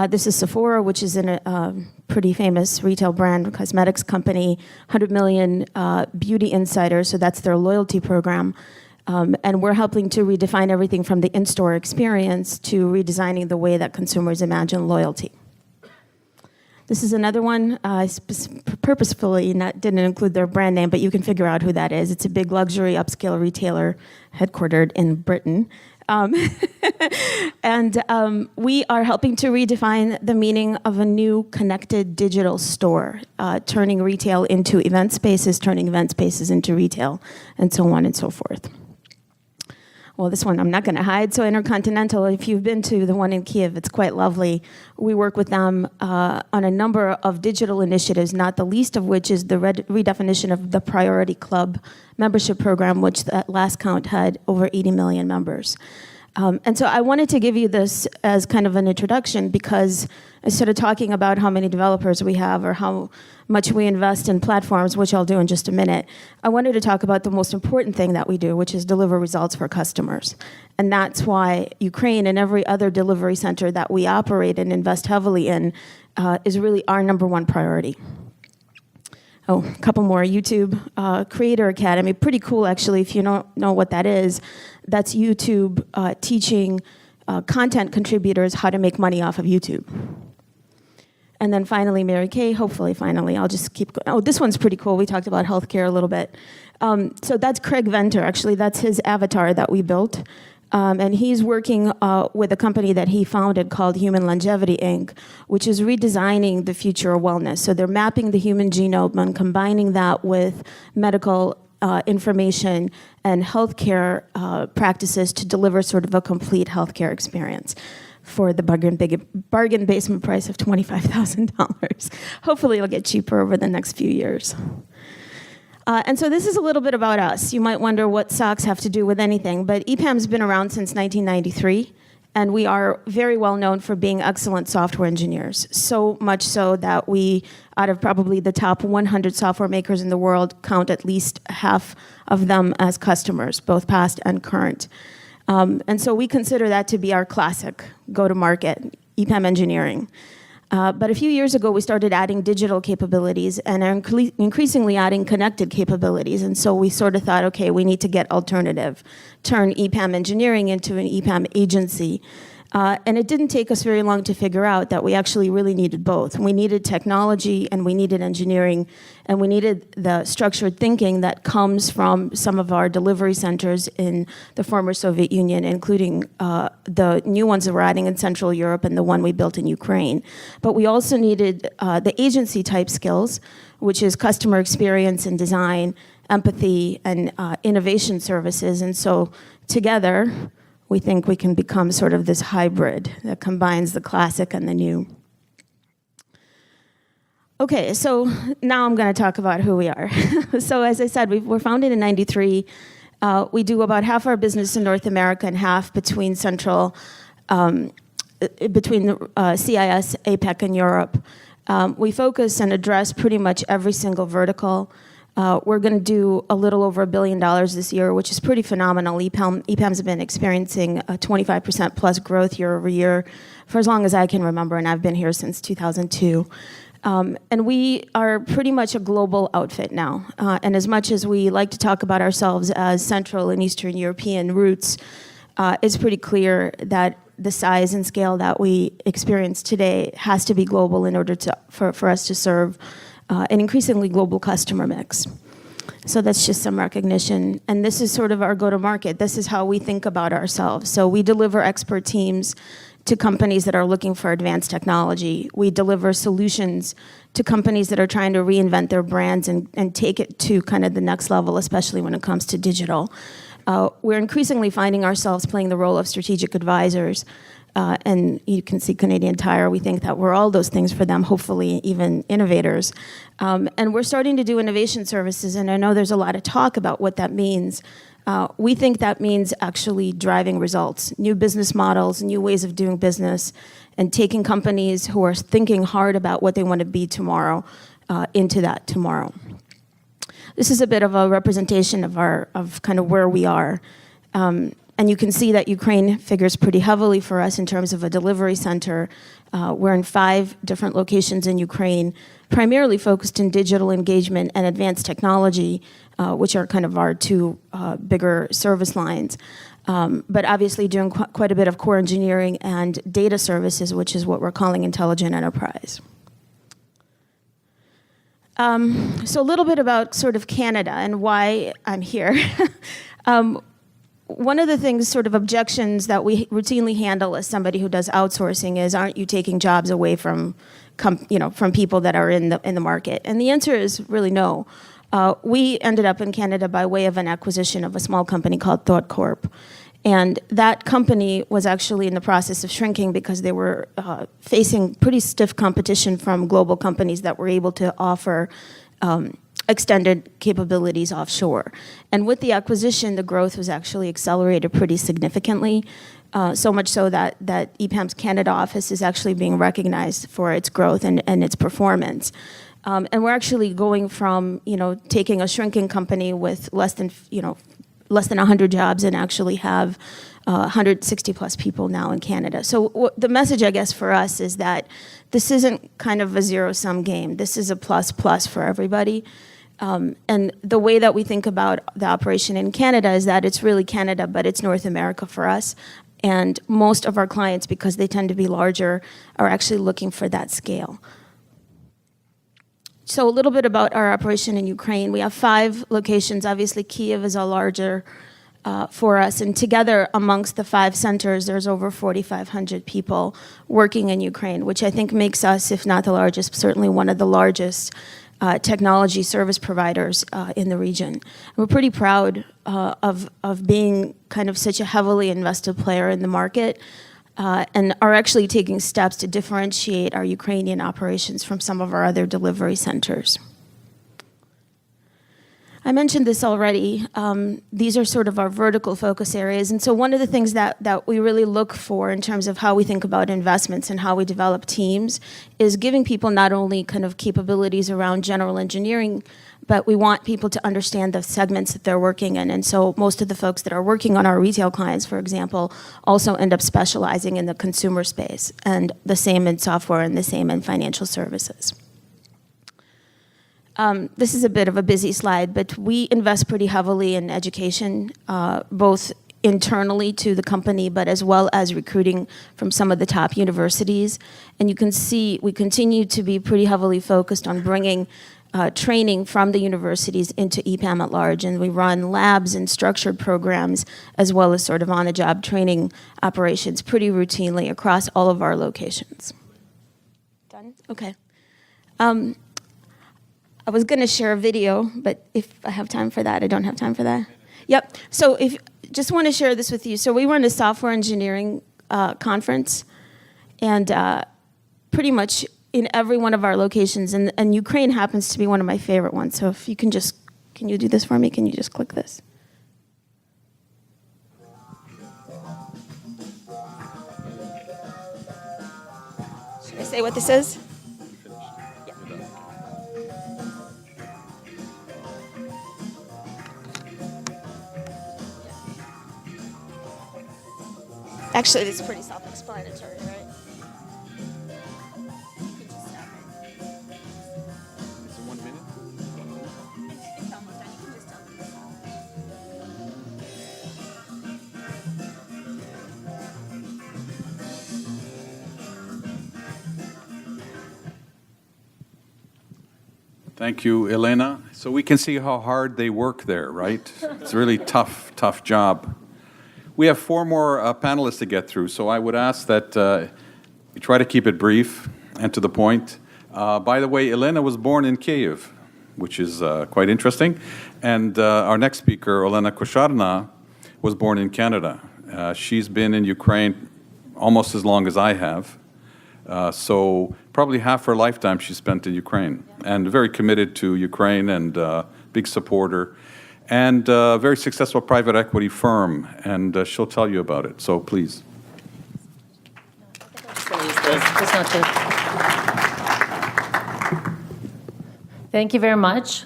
This is Sephora, which is a pretty famous retail brand, cosmetics company, 100 million beauty insiders, so that's their loyalty program. And we're helping to redefine everything from the in-store experience to redesigning the way that consumers imagine loyalty. This is another one. I purposefully didn't include their brand name, but you can figure out who that is. It's a big luxury upscale retailer headquartered in Britain. And we are helping to redefine the meaning of a new connected digital store, turning retail into event spaces, turning event spaces into retail, and so on and so forth. Well, this one I'm not going to hide. So Intercontinental, if you've been to the one in Kiev, it's quite lovely. We work with them on a number of digital initiatives, not the least of which is the redefinition of the Priority Club membership program, which at last count had over 80 million members. And so I wanted to give you this as kind of an introduction because instead of talking about how many developers we have or how much we invest in platforms, which I'll do in just a minute, I wanted to talk about the most important thing that we do, which is deliver results for customers. And that's why Ukraine and every other delivery center that we operate and invest heavily in is really our number one priority. Oh, a couple more. YouTube Creator Academy. Pretty cool, actually, if you don't know what that is. That's YouTube teaching content contributors how to make money off of YouTube. And then finally, Mary Kay, hopefully finally, I'll just keep going. Oh, this one's pretty cool. We talked about healthcare a little bit. So that's Craig Venter, actually. That's his avatar that we built. And he's working with a company that he founded called Human Longevity, Inc., which is redesigning the future of wellness. So they're mapping the human genome and combining that with medical information and healthcare practices to deliver sort of a complete healthcare experience for the bargain basement price of $25,000. Hopefully it'll get cheaper over the next few years. And so this is a little bit about us. You might wonder what socks have to do with anything, but EPAM's been around since 1993, and we are very well known for being excellent software engineers. So much so that we, out of probably the top 100 software makers in the world, count at least half of them as customers, both past and current. And so we consider that to be our classic go-to-market, EPAM engineering. But a few years ago, we started adding digital capabilities and are increasingly adding connected capabilities. And so we sort of thought, okay, we need to get alternative, turn EPAM engineering into an EPAM agency. And it didn't take us very long to figure out that we actually really needed both. We needed technology and we needed engineering, and we needed the structured thinking that comes from some of our delivery centers in the former Soviet Union, including the new ones that we're adding in Central Europe and the one we built in Ukraine. But we also needed the agency type skills, which is customer experience and design, empathy, and innovation services. And so together, we think we can become sort of this hybrid that combines the classic and the new. Okay, so now I'm going to talk about who we are. So as I said, we're founded in '93. We do about half our business in North America and half between between CIS, APEC, and Europe. We focus and address pretty much every single vertical. We're going to do a little over $1 billion this year, which is pretty phenomenal. EPAM's been experiencing a 25% plus growth year over year for as long as I can remember, and I've been here since 2002. And we are pretty much a global outfit now. And as much as we like to talk about ourselves as Central and Eastern European roots, it's pretty clear that the size and scale that we experience today has to be global in order for us to serve an increasingly global customer mix. So that's just some recognition. And this is sort of our go-to-market. This is how we think about ourselves. So we deliver expert teams to companies that are looking for advanced technology. We deliver solutions to companies that are trying to reinvent their brands and take it to kind of the next level, especially when it comes to digital. We're increasingly finding ourselves playing the role of strategic advisors. And you can see Canadian Tire, we think that we're all those things for them, hopefully even innovators. And we're starting to do innovation services, and I know there's a lot of talk about what that means. We think that means actually driving results, new business models, new ways of doing business, and taking companies who are thinking hard about what they want to be tomorrow into that tomorrow. This is a bit of a representation of kind of where we are. And you can see that Ukraine figures pretty heavily for us in terms of a delivery center. We're in 5 different locations in Ukraine, primarily focused in digital engagement and advanced technology, which are kind of our 2 bigger service lines. But obviously doing quite a bit of core engineering and data services, which is what we're calling intelligent enterprise. So a little bit about sort of Canada and why I'm here. One of the things, sort of objections that we routinely handle as somebody who does outsourcing is, aren't you taking jobs away from people that are in the market? And the answer is really no. We ended up in Canada by way of an acquisition of a small company called Thought Corp. And that company was actually in the process of shrinking because they were facing pretty stiff competition from global companies that were able to offer extended capabilities offshore. And with the acquisition, the growth was actually accelerated pretty significantly, so much so that EPAM's Canada office is actually being recognized for its growth and its performance. And we're actually going from, taking a shrinking company with less than 100 jobs and actually have 160 plus people now in Canada. So the message, I guess, for us is that this isn't kind of a zero-sum game. This is a plus for everybody. And the way that we think about the operation in Canada is that it's really Canada, but it's North America for us. And most of our clients, because they tend to be larger, are actually looking for that scale. So a little bit about our operation in Ukraine. We have 5 locations. Obviously, Kyiv is our for us. And together, amongst the 5 centers, there's over 4,500 people working in Ukraine, which I think makes us, if not the largest, certainly one of the largest technology service providers in the region. We're pretty proud of being kind of such a heavily invested player in the market, and are actually taking steps to differentiate our Ukrainian operations from some of our other delivery centers. I mentioned this already. These are sort of our vertical focus areas. And so one of the things that we really look for in terms of how we think about investments and how we develop teams is giving people not only kind of capabilities around general engineering, but we want people to understand the segments that they're working in. And so most of the folks that are working on our retail clients, for example, also end up specializing in the consumer space, and the same in software and the same in financial services. This is a bit of a busy slide, but we invest pretty heavily in education, both internally to the company, but as well as recruiting from some of the top universities. And you can see we continue to be pretty heavily focused on bringing training from the universities into EPAM at large. And we run labs and structured programs, as well as sort of on-the-job training operations pretty routinely across all of our locations. Done? Okay. I was going to share a video, but if I have time for that, I don't have time for that. Yep. So just want to share this with you. So we run a software engineering conference, and pretty much in every one of our locations, and Ukraine happens to be one of my favorite ones. So if you can you do this for me? Can you just click this? Should I say what this is? Actually, it's pretty self-explanatory, right? You can just stop it. Is it 1 minute? It's almost done. You can just tell me. Thank you, Elena. So we can see how hard they work there, right? It's a really tough job. We have 4 more panelists to get through, so I would ask that you try to keep it brief and to the point. By the way, Elena was born in Kyiv, which is quite interesting. And our next speaker, Olena Kosharna, was born in Canada. She's been in Ukraine almost as long as I have. So probably half her lifetime she spent in Ukraine, and very committed to Ukraine, and big supporter. And a very successful private equity firm, and she'll tell you about it. So please. Thank you very much.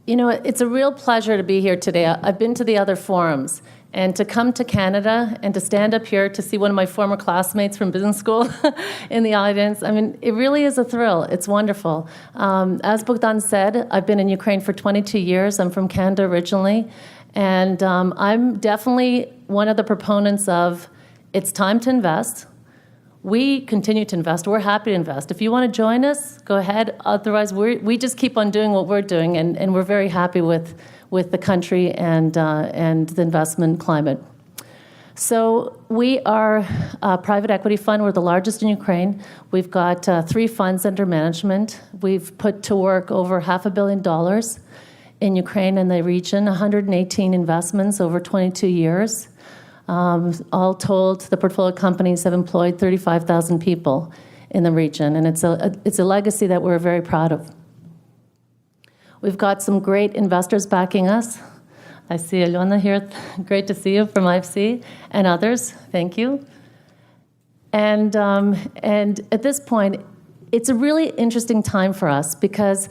You know, it's a real pleasure to be here today. I've been to the other forums, and to come to Canada and to stand up here to see one of my former classmates from business school in the audience, I mean, it really is a thrill. It's wonderful. As Bogdan said, I've been in Ukraine for 22 years. I'm from Canada originally, and I'm definitely one of the proponents of it's time to invest. We continue to invest. We're happy to invest. If you want to join us, go ahead. Otherwise, we just keep on doing what we're doing, and we're very happy with the country and the investment climate. So we are a private equity fund. We're the largest in Ukraine. We've got 3 funds under management. We've put to work over $500 million in Ukraine and the region, 118 investments over 22 years. All told, the portfolio companies have employed 35,000 people in the region, and it's a legacy that we're very proud of. We've got some great investors backing us. I see Alyona here. Great to see you from IFC, and others. Thank you. And at this point, it's a really interesting time for us because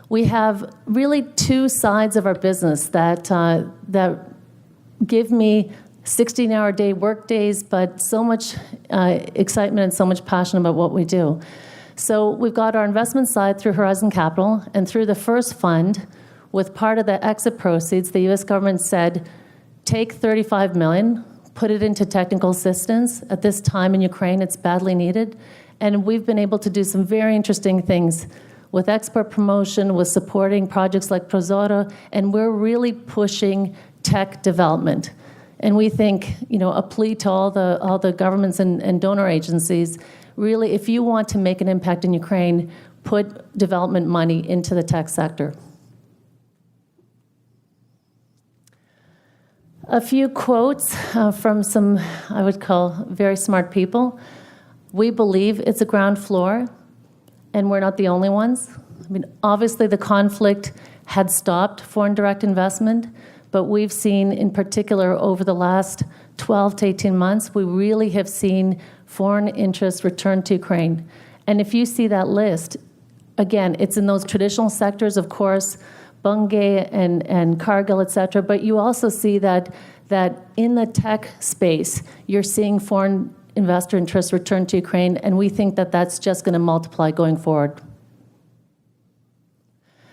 we have really 2 sides of our business that give me 16-hour-a-day work days, but so much excitement and so much passion about what we do. So we've got our investment side through Horizon Capital, and through the first fund, with part of the exit proceeds, the U.S. government said, take $35 million, put it into technical assistance. At this time in Ukraine, it's badly needed. And we've been able to do some very interesting things with export promotion, with supporting projects like Prozora, and we're really pushing tech development. And we think, a plea to all the governments and donor agencies, really, if you want to make an impact in Ukraine, put development money into the tech sector. A few quotes from some, I would call, very smart people. We believe it's a ground floor, and we're not the only ones. I mean, obviously the conflict had stopped foreign direct investment, but we've seen, in particular, over the last 12 to 18 months, we really have seen foreign interest return to Ukraine. And if you see that list, again, it's in those traditional sectors, of course, Bungay and Cargill, et cetera, but you also see that in the tech space, you're seeing foreign investor interest return to Ukraine, and we think that that's just going to multiply going forward.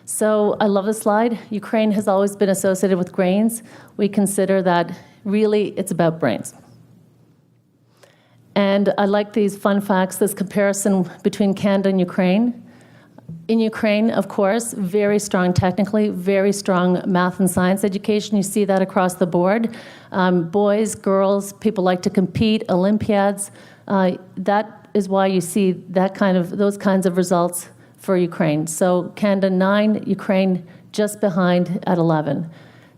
So I love this slide. Ukraine has always been associated with grains. We consider that really it's about brains. And I like these fun facts, this comparison between Canada and Ukraine. In Ukraine, of course, very strong technically, very strong math and science education. You see that across the board. Boys, girls, people like to compete, Olympiads. That is why you see those kinds of results for Ukraine. So Canada 9, Ukraine just behind at 11.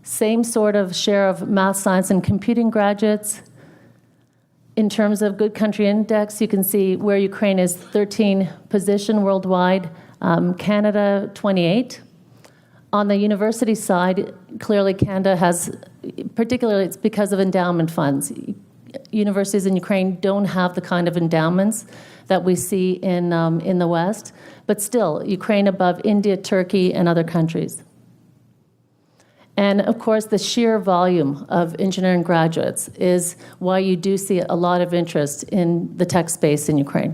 Same sort of share of math, science, and computing graduates. In terms of Good Country Index, you can see where Ukraine is 13th position worldwide, Canada 28. On the university side, clearly Canada has, particularly it's because of endowment funds. Universities in Ukraine don't have the kind of endowments that we see in the West, but still, Ukraine above India, Turkey, and other countries. And of course, the sheer volume of engineering graduates is why you do see a lot of interest in the tech space in Ukraine.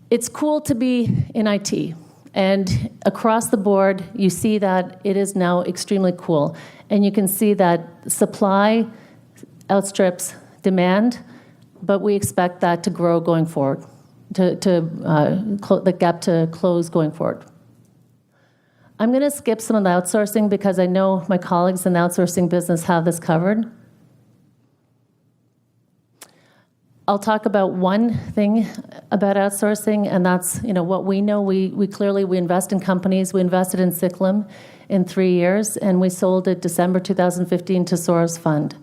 It's cool to be in IT, and across the board, you see that it is now extremely cool. And you can see that supply outstrips demand, but we expect that to grow going forward, the gap to close going forward. I'm going to skip some of the outsourcing because I know my colleagues in the outsourcing business have this covered. I'll talk about one thing about outsourcing, and that's what we know. We clearly invest in companies. We invested in Ciclum in 3 years, and we sold it December 2015 to Soros Fund.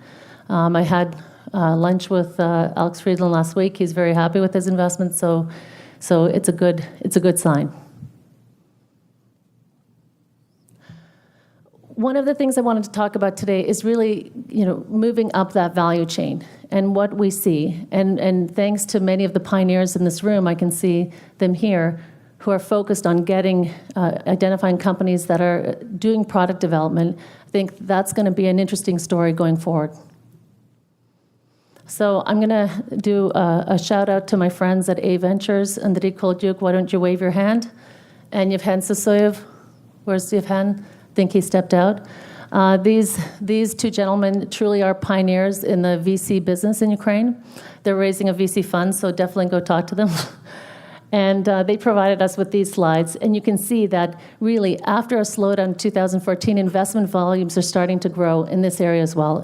I had lunch with Alex Friedland last week. He's very happy with his investment, so it's a good sign. One of the things I wanted to talk about today is really, moving up that value chain and what we see. And thanks to many of the pioneers in this room, I can see them here, who are focused on identifying companies that are doing product development. I think that's going to be an interesting story going forward. So I'm going to do a shout out to my friends at A Ventures. Andriy Koldyuk, why don't you wave your hand? And Yevhen Sasoyev, where's Yevhen? I think he stepped out. These two gentlemen truly are pioneers in the VC business in Ukraine. They're raising a VC fund, so definitely go talk to them. And they provided us with these slides. And you can see that really after a slowdown in 2014, investment volumes are starting to grow in this area as well.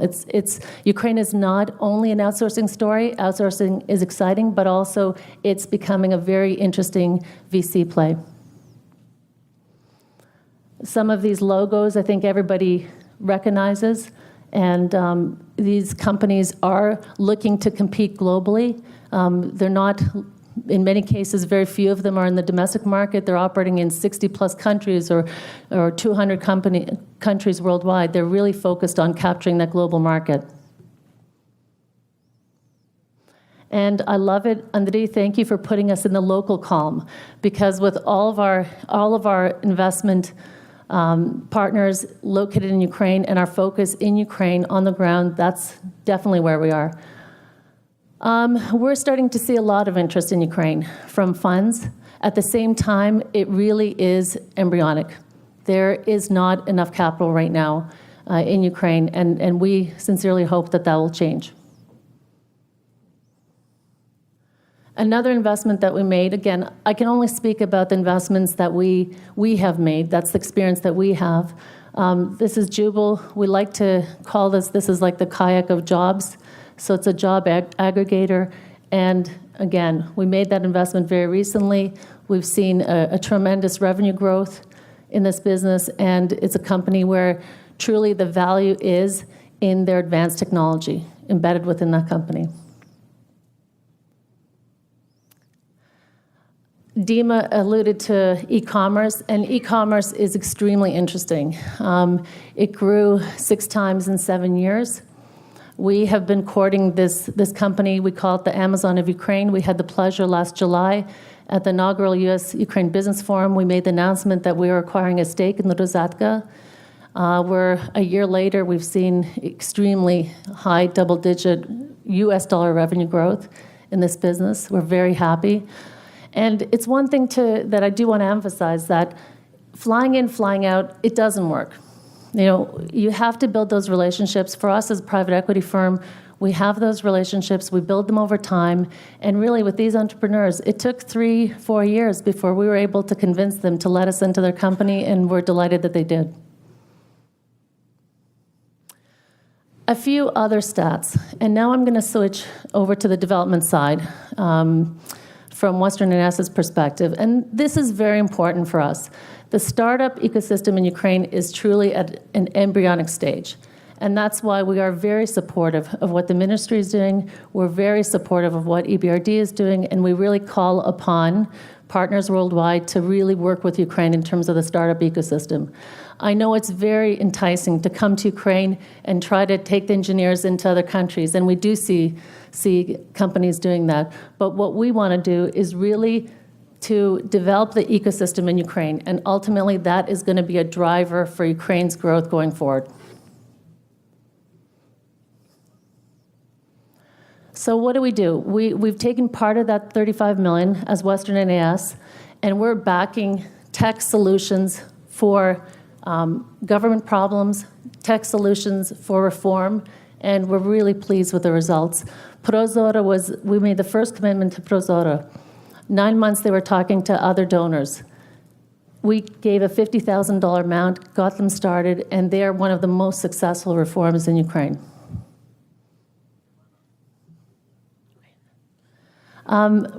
Ukraine is not only an outsourcing story. Outsourcing is exciting, but also it's becoming a very interesting VC play. Some of these logos I think everybody recognizes, and these companies are looking to compete globally. They're not, in many cases, very few of them are in the domestic market. They're operating in 60-plus countries or 200 countries worldwide. They're really focused on capturing that global market. And I love it, Andriy, thank you for putting us in the local column, because with all of our investment partners located in Ukraine and our focus in Ukraine on the ground, that's definitely where we are. We're starting to see a lot of interest in Ukraine from funds. At the same time, it really is embryonic. There is not enough capital right now in Ukraine, and we sincerely hope that will change. Another investment that we made, again, I can only speak about the investments that we have made. That's the experience that we have. This is Jubal. We like to call this is like the kayak of jobs. So it's a job aggregator. And again, we made that investment very recently. We've seen a tremendous revenue growth in this business, and it's a company where truly the value is in their advanced technology embedded within that company. Dima alluded to e-commerce, and e-commerce is extremely interesting. It grew 6 times in 7 years. We have been courting this company. We call it the Amazon of Ukraine. We had the pleasure last July at the inaugural U.S.-Ukraine Business Forum. We made the announcement that we were acquiring a stake in the Rosatka. Where a year later, we've seen extremely high double-digit US dollar revenue growth in this business. We're very happy. And it's one thing that I do want to emphasize, that flying in, flying out, it doesn't work. You know, you have to build those relationships. For us as a private equity firm, we have those relationships, we build them over time, and really with these entrepreneurs, it took 3-4 years before we were able to convince them to let us into their company, and we're delighted that they did. A few other stats, and now I'm going to switch over to the development side. From Western NS's perspective, and this is very important for us. The startup ecosystem in Ukraine is truly at an embryonic stage, and that's why we are very supportive of what the ministry is doing. We're very supportive of what EBRD is doing, and we really call upon partners worldwide to really work with Ukraine in terms of the startup ecosystem. I know it's very enticing to come to Ukraine and try to take the engineers into other countries, and we do see companies doing that. But what we want to do is really to develop the ecosystem in Ukraine, and ultimately that is going to be a driver for Ukraine's growth going forward. So what do? We've taken part of that $35 million as Western NAS, and we're backing tech solutions for government problems, tech solutions for reform, and we're really pleased with the results. We made the first commitment to Prozora. 9 months they were talking to other donors. We gave a $50,000 amount, got them started, and they are one of the most successful reforms in Ukraine.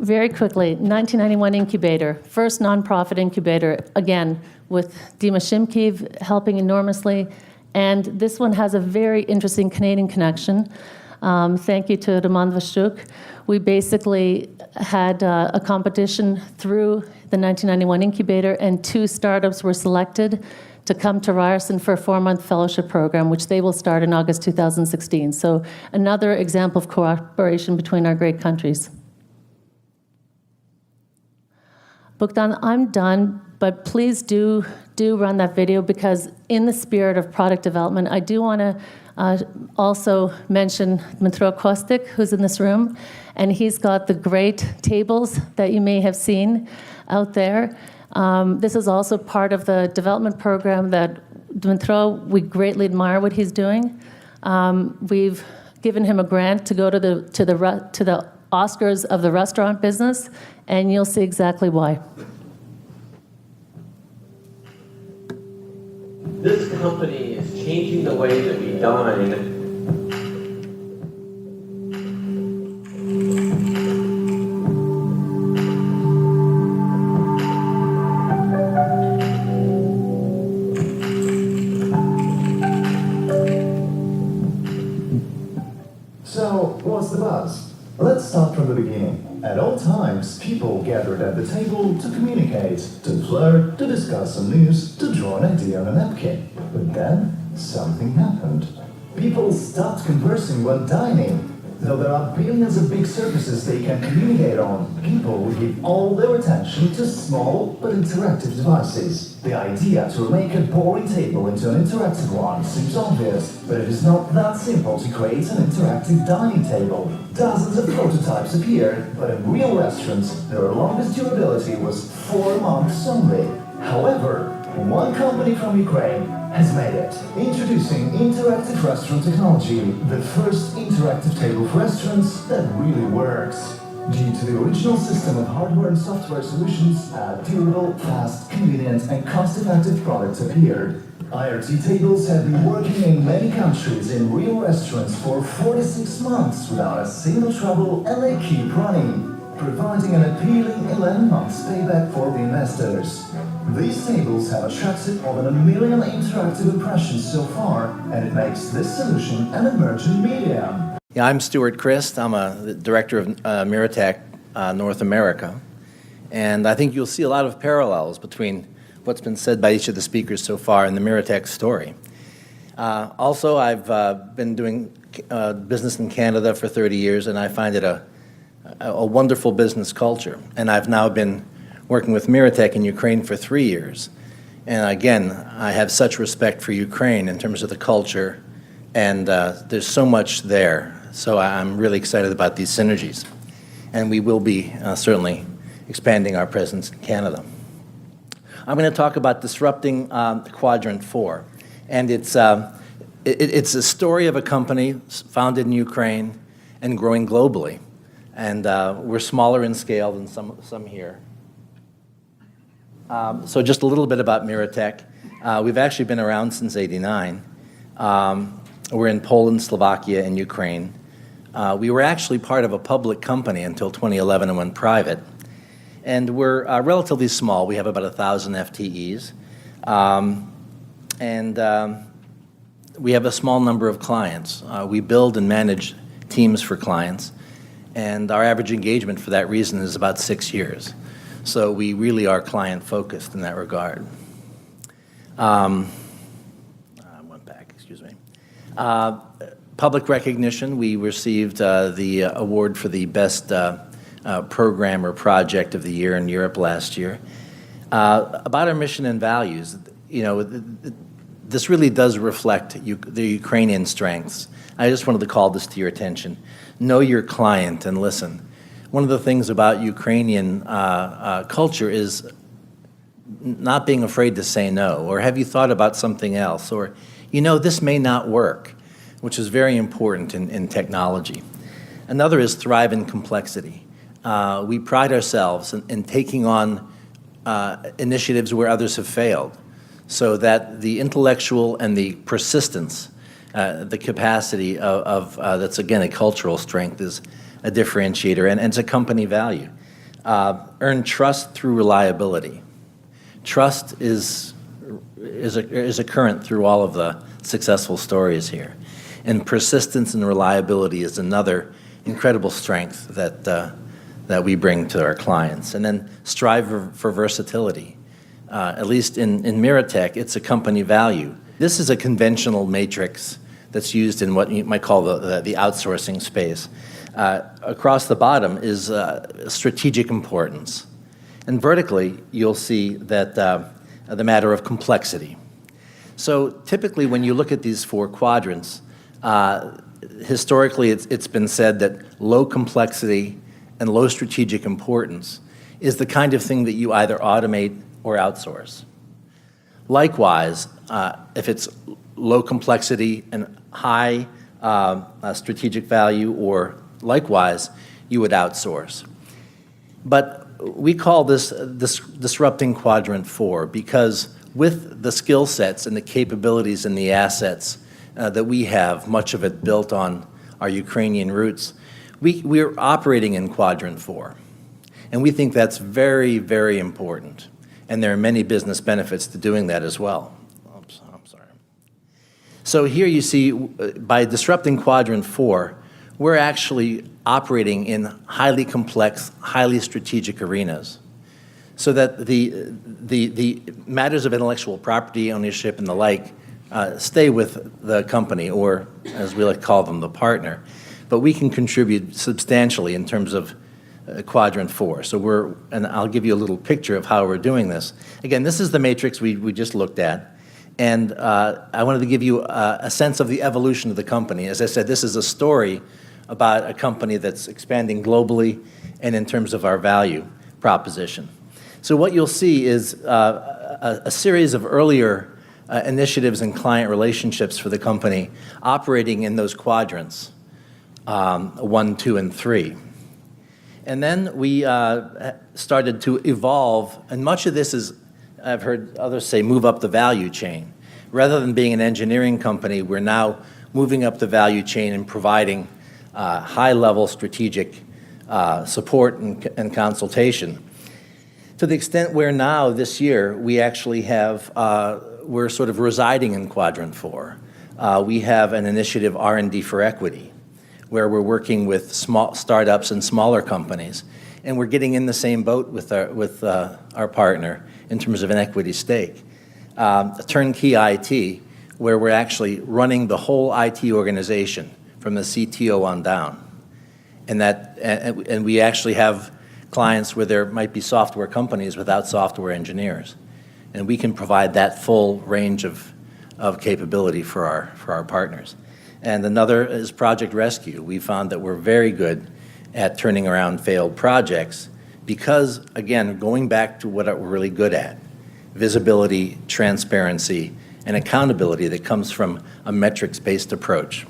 Very quickly, 1991 incubator, first nonprofit incubator, again, with Dima Shimkiv helping enormously. And this one has a very interesting Canadian connection. Thank you to Roman Vashchuk. We basically had a competition through the 1991 incubator, and 2 startups were selected to come to Ryerson for a 4-month fellowship program, which they will start in August 2016. So another example of cooperation between our great countries. Bogdan, I'm done, but please do run that video, because in the spirit of product development, I do want to also mention Dmitro Kostik, who's in this room, and he's got the great tables that you may have seen out there. This is also part of the development program that Dmitro, we greatly admire what he's doing. We've given him a grant to go to the Oscars of the restaurant business, and you'll see exactly why. This company is changing the way that we dine. So, what's the buzz? Let's start from the beginning. At all times, people gathered at the table to communicate, to flirt, to discuss some news, to draw an idea on a napkin. But then, something happened. People stopped conversing when dining. Though there are billions of big surfaces they can communicate on, people will give all their attention to small but interactive devices. The idea to make a boring table into an interactive one seems obvious, but it is not that simple to create an interactive dining table. Dozens of prototypes appeared, but in real restaurants, their longest durability was 4 months only. However, one company from Ukraine has made it. Introducing interactive restaurant technology, the first interactive table for restaurants that really works. Due to the original system of hardware and software solutions, a durable, fast, convenient, and cost-effective product appeared. IRT tables have been working in many countries in real restaurants for 46 months without a single trouble, and they keep running, providing an appealing 11 months payback for the investors. These tables have attracted more than 1 million interactive impressions so far, and it makes this solution an emerging medium. Yeah, I'm Stuart Christ. I'm the director of Miratech North America. And I think you'll see a lot of parallels between what's been said by each of the speakers so far and the Miratech story. Also, I've been doing business in Canada for 30 years, and I find it a wonderful business culture. And I've now been working with Miratech in Ukraine for 3 years. And again, I have such respect for Ukraine in terms of the culture, and there's so much there. So I'm really excited about these synergies. And we will be certainly expanding our presence in Canada. I'm going to talk about disrupting Quadrant 4. And it's a story of a company founded in Ukraine and growing globally. And we're smaller in scale than some here. So just a little bit about Miratech. We've actually been around since '89. We're in Poland, Slovakia, and Ukraine. We were actually part of a public company until 2011 and went private. And we're relatively small. We have about 1,000 FTEs. We have a small number of clients. We build and manage teams for clients. And our average engagement for that reason is about 6 years. So we really are client-focused in that regard. One back, excuse me. Public recognition, we received the award for the best program or project of the year in Europe last year. About our mission and values, this really does reflect the Ukrainian strengths. I just wanted to call this to your attention. Know your client and listen. One of the things about Ukrainian culture is not being afraid to say no, or have you thought about something else, or this may not work, which is very important in technology. Another is thrive in complexity. We pride ourselves in taking on initiatives where others have failed, so that the intellectual and the persistence, the capacity that's again a cultural strength, is a differentiator, and it's a company value. Earn trust through reliability. Trust is a current through all of the successful stories here. And persistence and reliability is another incredible strength that we bring to our clients. And then strive for versatility. At least in Miratech, it's a company value. This is a conventional matrix that's used in what you might call the outsourcing space. Across the bottom is strategic importance. And vertically, you'll see that the matter of complexity. So typically when you look at these 4 quadrants, historically it's been said that low complexity and low strategic importance is the kind of thing that you either automate or outsource. Likewise, if it's low complexity and high strategic value, or likewise, you would outsource. But we call this disrupting Quadrant 4 because with the skill sets and the capabilities and the assets that we have, much of it built on our Ukrainian roots, we're operating in Quadrant 4. And we think that's very, very important. And there are many business benefits to doing that as well. Oops, I'm sorry. So here you see, by disrupting Quadrant 4, we're actually operating in highly complex, highly strategic arenas, so that the matters of intellectual property, ownership, and the like stay with the company, or as we like to call them, the partner. But we can contribute substantially in terms of Quadrant 4. So and I'll give you a little picture of how we're doing this. Again, this is the matrix we just looked at. And I wanted to give you a sense of the evolution of the company. As I said, this is a story about a company that's expanding globally and in terms of our value proposition. So what you'll see is a series of earlier initiatives and client relationships for the company operating in those quadrants, 1, 2, and 3. And then we started to evolve, and much of this is, I've heard others say, move up the value chain. Rather than being an engineering company, we're now moving up the value chain and providing high-level strategic support and consultation. To the extent where now, this year, we actually have, we're sort of residing in Quadrant 4. We have an initiative, R&D for Equity, where we're working with small startups and smaller companies, and we're getting in the same boat with our partner in terms of an equity stake. Turnkey IT, where we're actually running the whole IT organization from the CTO on down. And we actually have clients where there might be software companies without software engineers. And we can provide that full range of capability for our partners. And another is Project Rescue. We found that we're very good at turning around failed projects because, again, going back to what we're really good at, visibility, transparency, and accountability that comes from a metrics-based approach.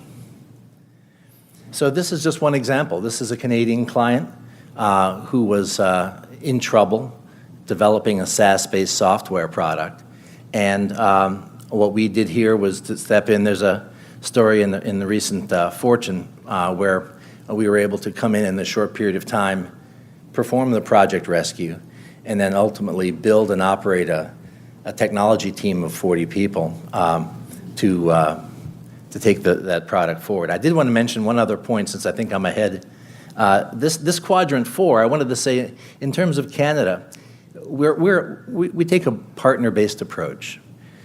So this is just one example. This is a Canadian client who was in trouble developing a SaaS-based software product. And what we did here was to step in. There's a story in the recent Fortune where we were able to come in a short period of time, perform the project rescue, and then ultimately build and operate a technology team of 40 people to take that product forward. I did want to mention one other point since I think I'm ahead. This Quadrant 4, I wanted to say, in terms of Canada, we take a partner-based approach.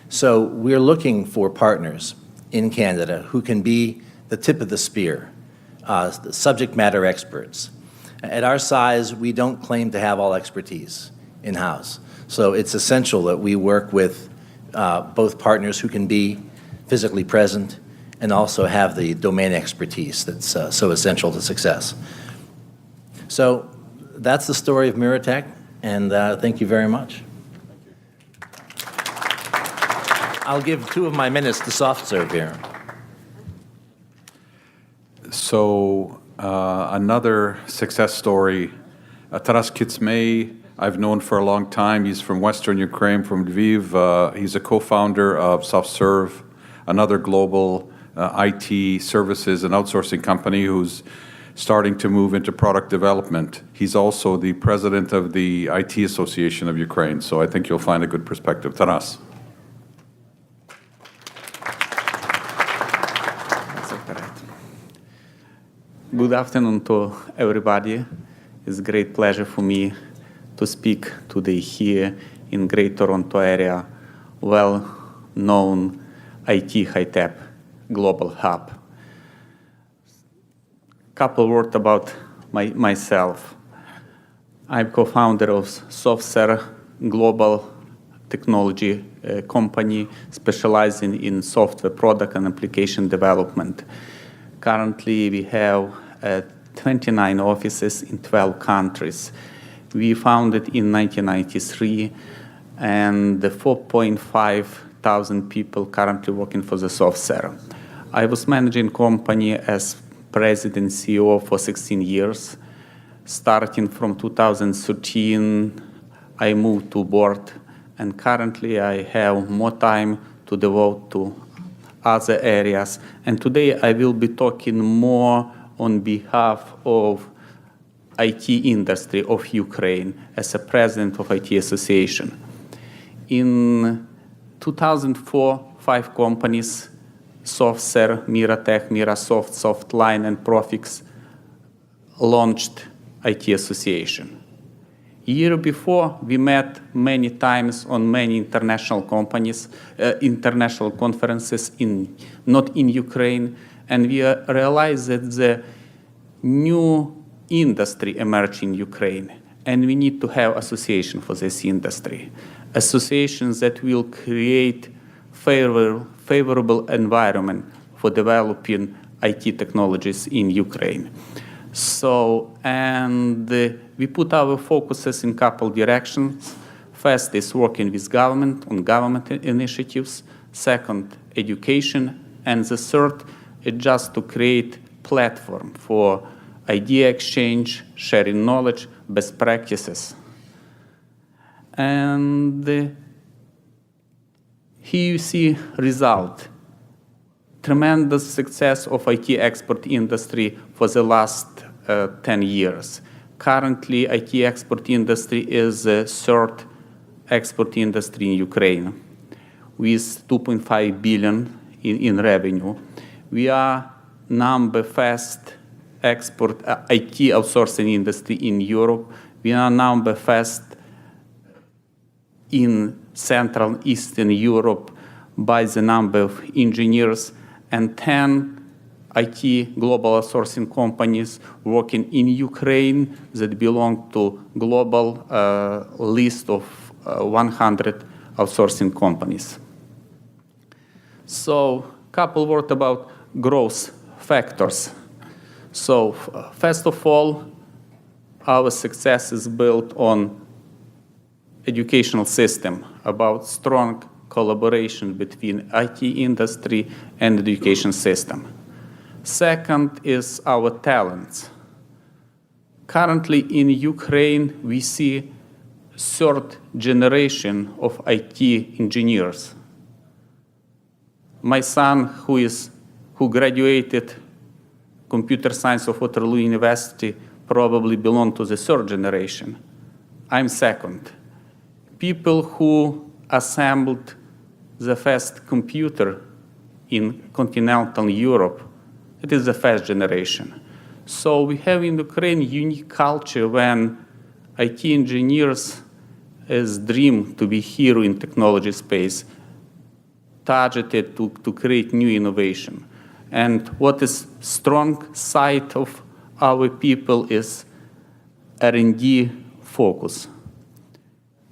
So we're looking for partners in Canada who can be the tip of the spear, the subject matter experts. At our size, we don't claim to have all expertise in-house. So it's essential that we work with both partners who can be physically present and also have the domain expertise that's so essential to success. So that's the story of Miratech, and thank you very much. I'll give 2 of my minutes to SoftServe here. So another success story, Taras Kitsmei, I've known for a long time. He's from Western Ukraine, from Lviv. He's a co-founder of SoftServe, another global IT services and outsourcing company who's starting to move into product development. He's also the president of the IT Association of Ukraine, so I think you'll find a good perspective. Taras. Good afternoon to everybody. It's a great pleasure for me to speak today here in Great Toronto area, well-known IT high-tech global hub. Couple words about myself. I'm co-founder of SoftServe, global technology company specializing in software product and application development. Currently, we have 29 offices in 12 countries. We founded in 1993, and the 4,500 people currently working for the SoftServe. I was managing company as president CEO for 16 years. Starting from 2013, I moved to board, and currently I have more time to devote to other areas. And today I will be talking more on behalf of IT industry of Ukraine as a president of IT Association. In 2004, 5 companies, SoftServe, Miratech, Mirasoft, Softline, and Profix, launched IT Association. Year before, we met many times on many international companies, international conferences, not in Ukraine, and we realized that the new industry emerged in Ukraine, and we need to have association for this industry. Associations that will create favorable environment for developing IT technologies in Ukraine. So, and we put our focuses in couple directions. First is working with government on government initiatives. Second, education. And the third is just to create platform for idea exchange, sharing knowledge, best practices. And here you see result. Tremendous success of IT export industry for the last 10 years. Currently, IT export industry is the third export industry in Ukraine with 2.5 billion in revenue. We are number first export IT outsourcing industry in Europe. We are number first in Central Eastern Europe by the number of engineers, and 10 IT global outsourcing companies working in Ukraine that belong to global list of 100 outsourcing companies. So, couple words about growth factors. So, first of all, our success is built on educational system, about strong collaboration between IT industry and education system. Second is our talents. Currently in Ukraine, we see third generation of IT engineers. My son, who graduated computer science of Waterloo University, probably belong to the third generation. I'm second. People who assembled the first computer in continental Europe, it is the first generation. So we have in Ukraine unique culture when IT engineers is dream to be hero in technology space, targeted to create new innovation. And what is strong side of our people is R&D focus.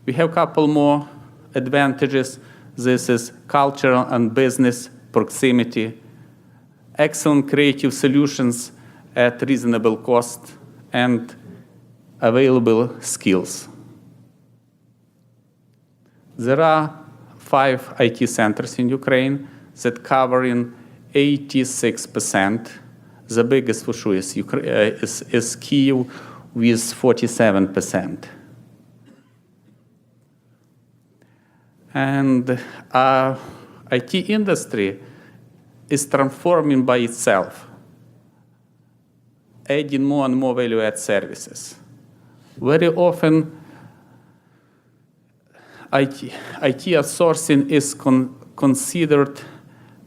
We have a couple more advantages. This is cultural and business proximity, excellent creative solutions at reasonable cost, and available skills. There are 5 IT centers in Ukraine that covering 86%. The biggest for sure is Kyiv with 47%. And IT industry is transforming by itself, adding more and more value-add services. Very often, IT outsourcing is considered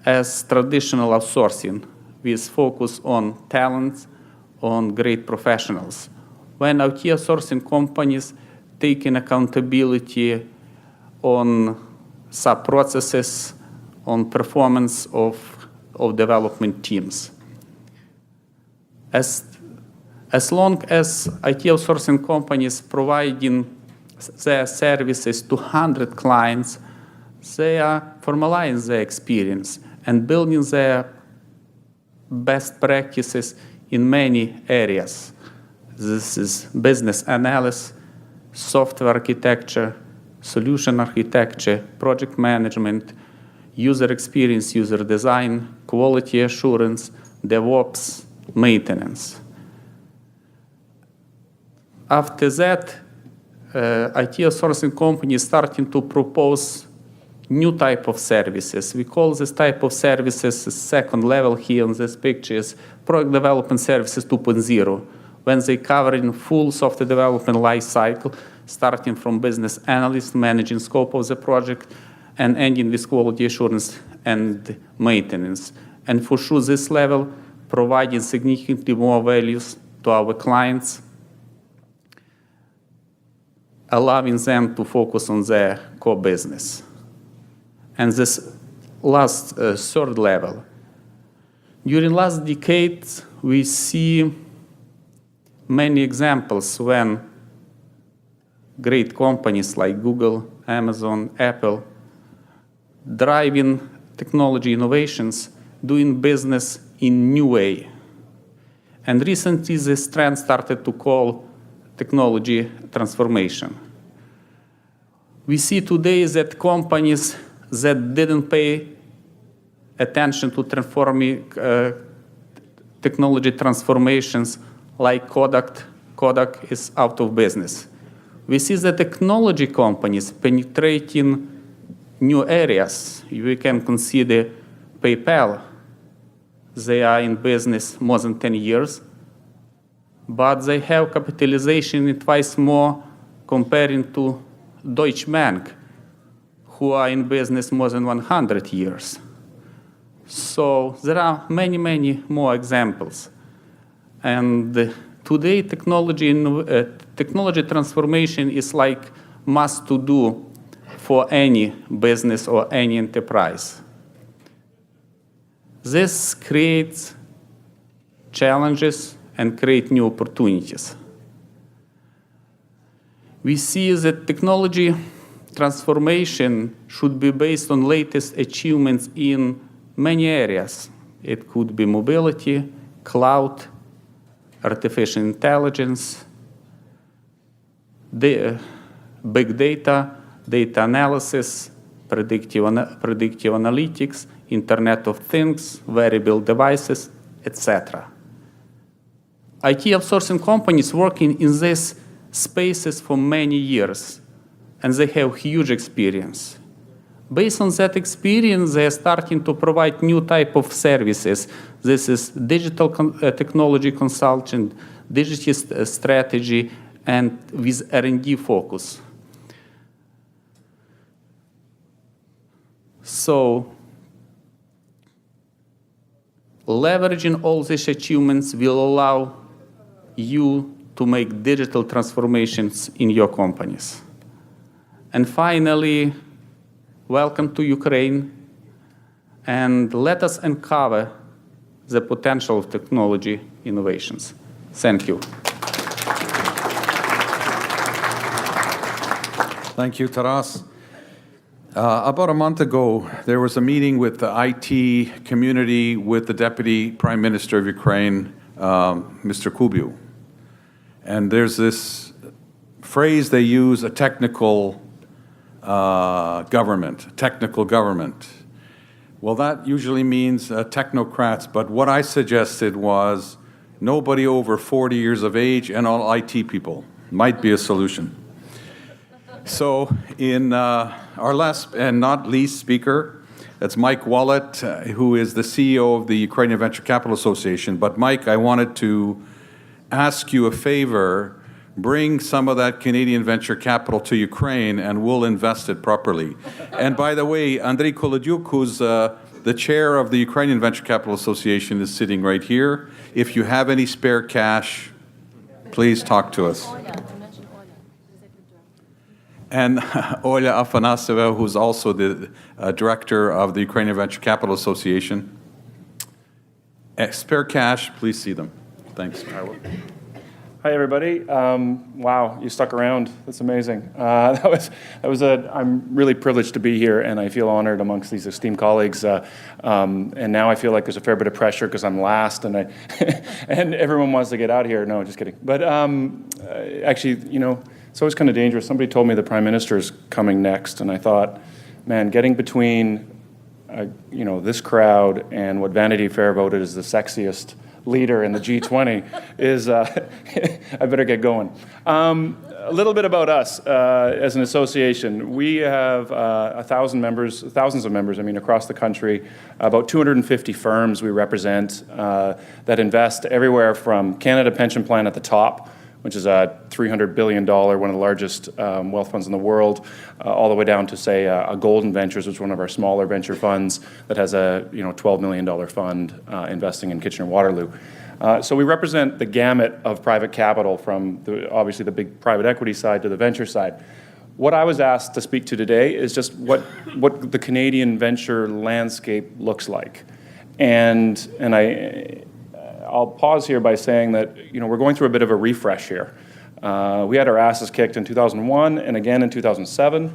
as traditional outsourcing with focus on talent, on great professionals. When IT outsourcing companies taking accountability on sub-processes, on performance of development teams. As long as IT outsourcing companies providing their services to 100 clients, they are formalizing their experience and building their best practices in many areas. This is business analysis, software architecture, solution architecture, project management, user experience, user design, quality assurance, DevOps, maintenance. After that, IT outsourcing companies starting to propose new type of services. We call this type of services the second level here on this picture is product development services 2.0, when they cover in full software development life cycle, starting from business analyst, managing scope of the project, and ending with quality assurance and maintenance. And for sure, this level providing significantly more values to our clients, allowing them to focus on their core business. And this last third level. During last decades, we see many examples when great companies like Google, Amazon, Apple, driving technology innovations, doing business in new way. And recently, this trend started to call technology transformation. We see today that companies that didn't pay attention to transforming technology transformations like Kodak is out of business. We see the technology companies penetrating new areas. We can consider PayPal. They are in business more than 10 years, but they have capitalization twice more comparing to Deutsche Bank, who are in business more than 100 years. So there are many, many more examples. And today, technology transformation is like must to do for any business or any enterprise. This creates challenges and create new opportunities. We see that technology transformation should be based on latest achievements in many areas. It could be mobility, cloud, artificial intelligence, big data, data analysis, predictive analytics, Internet of Things, wearable devices, etc. IT outsourcing companies working in these spaces for many years, and they have huge experience. Based on that experience, they are starting to provide new type of services. This is digital technology consulting, digital strategy, and with R&D focus. So, leveraging all these achievements will allow you to make digital transformations in your companies. And finally, welcome to Ukraine, and let us uncover the potential of technology innovations. Thank you. Thank you, Taras. About a month ago, there was a meeting with the IT community with the Deputy Prime Minister of Ukraine, Mr. Kubiu. And there's this phrase they use, a technical government. Well, that usually means technocrats, but what I suggested was nobody over 40 years of age and all IT people might be a solution. So in our last and not least speaker, that's Mike Wallet, who is the CEO of the Ukrainian Venture Capital Association. But Mike, I wanted to ask you a favor. Bring some of that Canadian venture capital to Ukraine and we'll invest it properly. And by the way, Andrei Kolodyuk, who's the chair of the Ukrainian Venture Capital Association, is sitting right here. If you have any spare cash, please talk to us. And Oля Afanasova, who's also the director of the Ukrainian Venture Capital Association. Spare cash, please see them. Thanks. Hi, everybody. Wow, you stuck around. That's amazing. I'm really privileged to be here, and I feel honored amongst these esteemed colleagues. And now I feel like there's a fair bit of pressure because I'm last, and and everyone wants to get out of here. No, just kidding. But actually, you know, it's always kind of dangerous. Somebody told me the Prime Minister is coming next, and I thought, man, getting between this crowd and what Vanity Fair voted as the sexiest leader in the G20 is, I better get going. A little bit about us as an association. We have 1,000 members, thousands of members, across the country, about 250 firms we represent that invest everywhere from Canada Pension Plan at the top, which is a $300 billion, one of the largest wealth funds in the world, all the way down to, say, a Golden Ventures, which is one of our smaller venture funds that has a $12 million fund investing in Kitchener-Waterloo. So we represent the gamut of private capital from, obviously, the big private equity side to the venture side. What I was asked to speak to today is just what the Canadian venture landscape looks like. And I'll pause here by saying that we're going through a bit of a refresh here. We had our asses kicked in 2001 and again in 2007.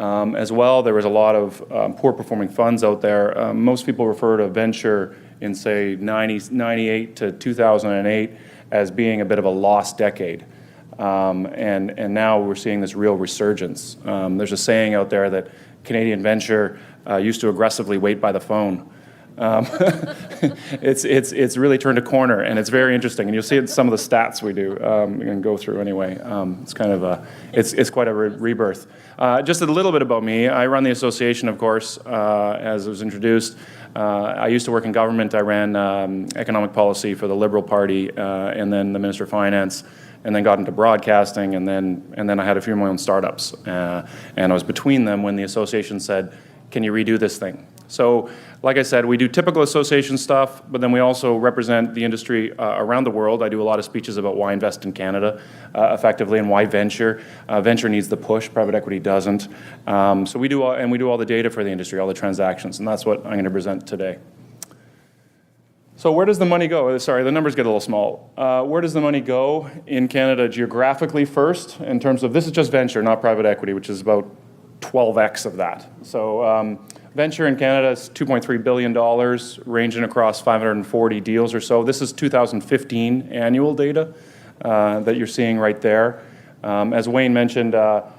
As well, there was a lot of poor performing funds out there. Most people refer to venture in, say, 98 to 2008 as being a bit of a lost decade. And now we're seeing this real resurgence. There's a saying out there that Canadian venture used to aggressively wait by the phone. It's really turned a corner, and it's very interesting. And you'll see it in some of the stats we do and go through anyway. It's kind of it's quite a rebirth. Just a little bit about me. I run the association, of course, as was introduced. I used to work in government. I ran economic policy for the Liberal Party, and then the Minister of Finance, and then got into broadcasting, and then I had a few of my own startups. And I was between them when the association said, "Can you redo this thing?" So, like I said, we do typical association stuff, but then we also represent the industry around the world. I do a lot of speeches about why invest in Canada effectively and why venture. Venture needs the push, private equity doesn't. So we do all the data for the industry, all the transactions, and that's what I'm going to present today. So where does the money go? Sorry, the numbers get a little small. Where does the money go in Canada geographically first, in terms of, this is just venture, not private equity, which is about 12x of that. So venture in Canada is $2.3 billion, ranging across 540 deals or so. This is 2015 annual data that you're seeing right there. As Wayne mentioned, a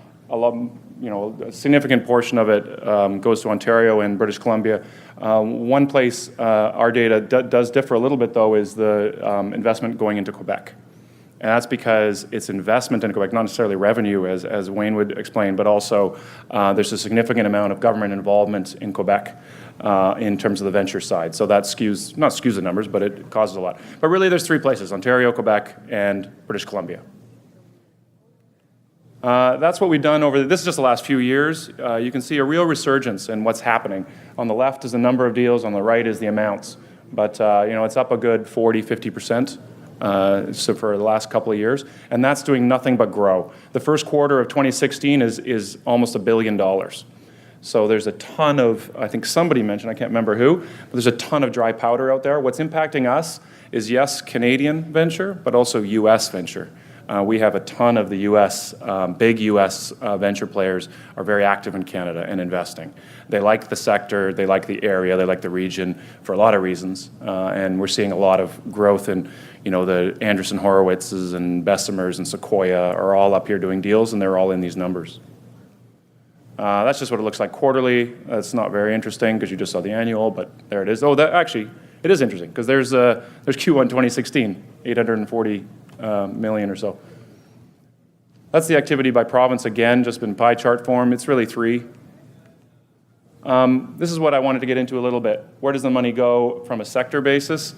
significant portion of it goes to Ontario and British Columbia. One place our data does differ a little bit, though, is the investment going into Quebec. And that's because it's investment in Quebec, not necessarily revenue, as Wayne would explain, but also there's a significant amount of government involvement in Quebec in terms of the venture side. So that not skews the numbers, but it causes a lot. But really there's three places: Ontario, Quebec, and British Columbia. That's what we've done this is just the last few years. You can see a real resurgence in what's happening. On the left is the number of deals, on the right is the amounts. But it's up a good 40-50%. So for the last couple of years, and that's doing nothing but grow. The first quarter of 2016 is almost $1 billion. So there's a ton of, I think somebody mentioned, I can't remember who, but there's a ton of dry powder out there. What's impacting us is, yes, Canadian venture, but also U.S. venture. We have a ton of the U.S., big U.S. Venture players are very active in Canada and investing. They like the sector, they like the area, they like the region for a lot of reasons, and we're seeing a lot of growth in, the Andreessen Horowitzes and Bessemers and Sequoia are all up here doing deals, and they're all in these numbers. That's just what it looks like quarterly. That's not very interesting because you just saw the annual, but there it is. Oh, it is interesting because there's Q1 2016, 840 million or so. That's the activity by province again, just in pie chart form. It's really three. This is what I wanted to get into a little bit. Where does the money go from a sector basis?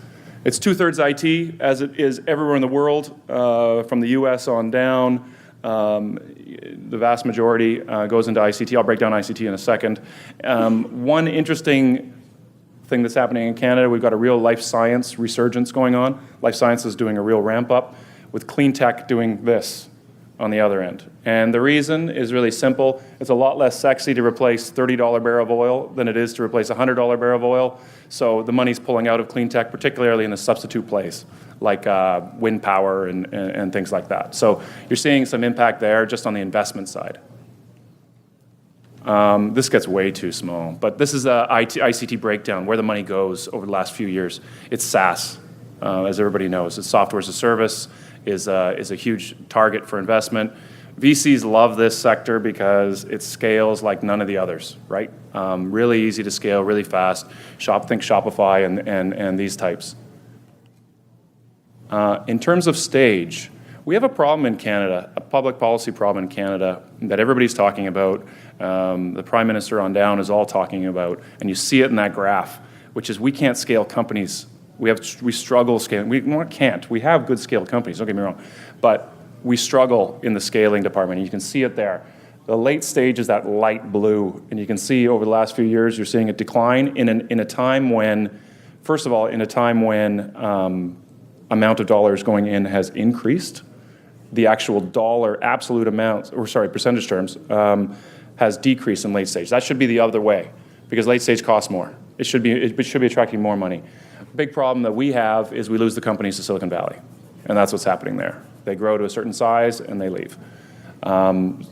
It's 2/3 IT, as it is everywhere in the world, from the US on down. The vast majority goes into ICT. I'll break down ICT in a second. One interesting thing that's happening in Canada, we've got a real life science resurgence going on. Life science is doing a real ramp up, with clean tech doing this on the other end. And the reason is really simple. It's a lot less sexy to replace $30 barrel of oil than it is to replace a $100 barrel of oil. So the money's pulling out of clean tech, particularly in the substitute plays, like wind power and things like that. So you're seeing some impact there just on the investment side. This gets way too small, but this is a ICT breakdown, where the money goes over the last few years. It's SaaS, as everybody knows. It's software as a service is a huge target for investment. VCs love this sector because it scales like none of the others, right? Really easy to scale, really fast. Think Shopify and these types. In terms of stage, we have a problem in Canada, a public policy problem in Canada that everybody's talking about. The Prime Minister on down is all talking about, and you see it in that graph, which is we can't scale companies. We struggle scaling. We can't. We have good scaled companies, don't get me wrong, but we struggle in the scaling department. And you can see it there. The late stage is that light blue, and you can see over the last few years you're seeing a decline in a time when, first of all, amount of dollars going in has increased. The actual absolute amount, percentage terms, has decreased in late stage. That should be the other way, because late stage costs more. It should be attracting more money. Big problem that we have is we lose the companies to Silicon Valley, and that's what's happening there. They grow to a certain size and they leave. Some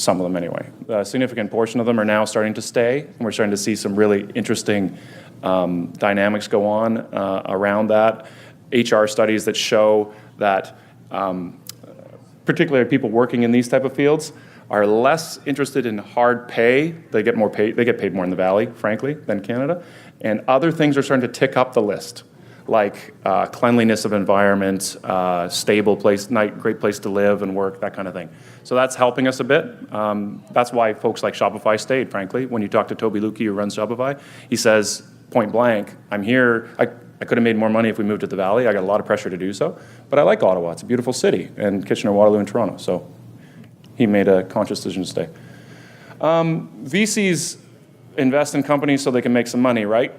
of them anyway. A significant portion of them are now starting to stay, and we're starting to see some really interesting dynamics go on around that. HR studies that show that particularly people working in these type of fields, are less interested in hard pay. They get more paid. They get paid more in the Valley, frankly, than Canada. And other things are starting to tick up the list, like cleanliness of environment, stable place, great place to live and work, that kind of thing. So that's helping us a bit. That's why folks like Shopify stayed, frankly. When you talk to Toby Lukey, who runs Shopify, he says, point blank, I'm here. I could have made more money if we moved to the Valley. I got a lot of pressure to do so. But I like Ottawa. It's a beautiful city, and Kitchener, Waterloo, and Toronto. So he made a conscious decision to stay. VCs invest in companies so they can make some money, right?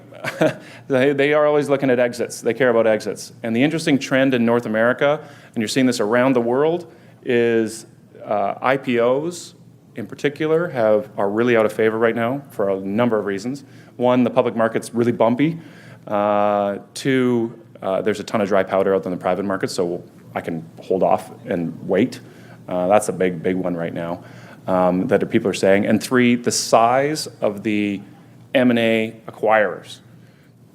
They are always looking at exits. They care about exits. And the interesting trend in North America, and you're seeing this around the world, is IPOs in particular are really out of favor right now for a number of reasons. One, the public market's really bumpy. Two, there's a ton of dry powder out in the private market, so I can hold off and wait. That's a big one right now that people are saying. And three, the size of the M&A acquirers.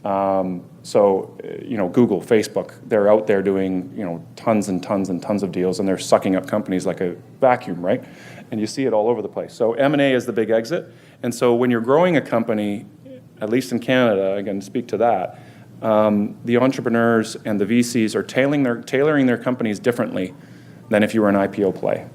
Google, Facebook, they're out there doing tons and tons and tons of deals, and they're sucking up companies like a vacuum, right? And you see it all over the place. So M&A is the big exit. And so when you're growing a company, at least in Canada, I can speak to that, the entrepreneurs and the VCs are tailoring their companies differently than if you were an IPO play.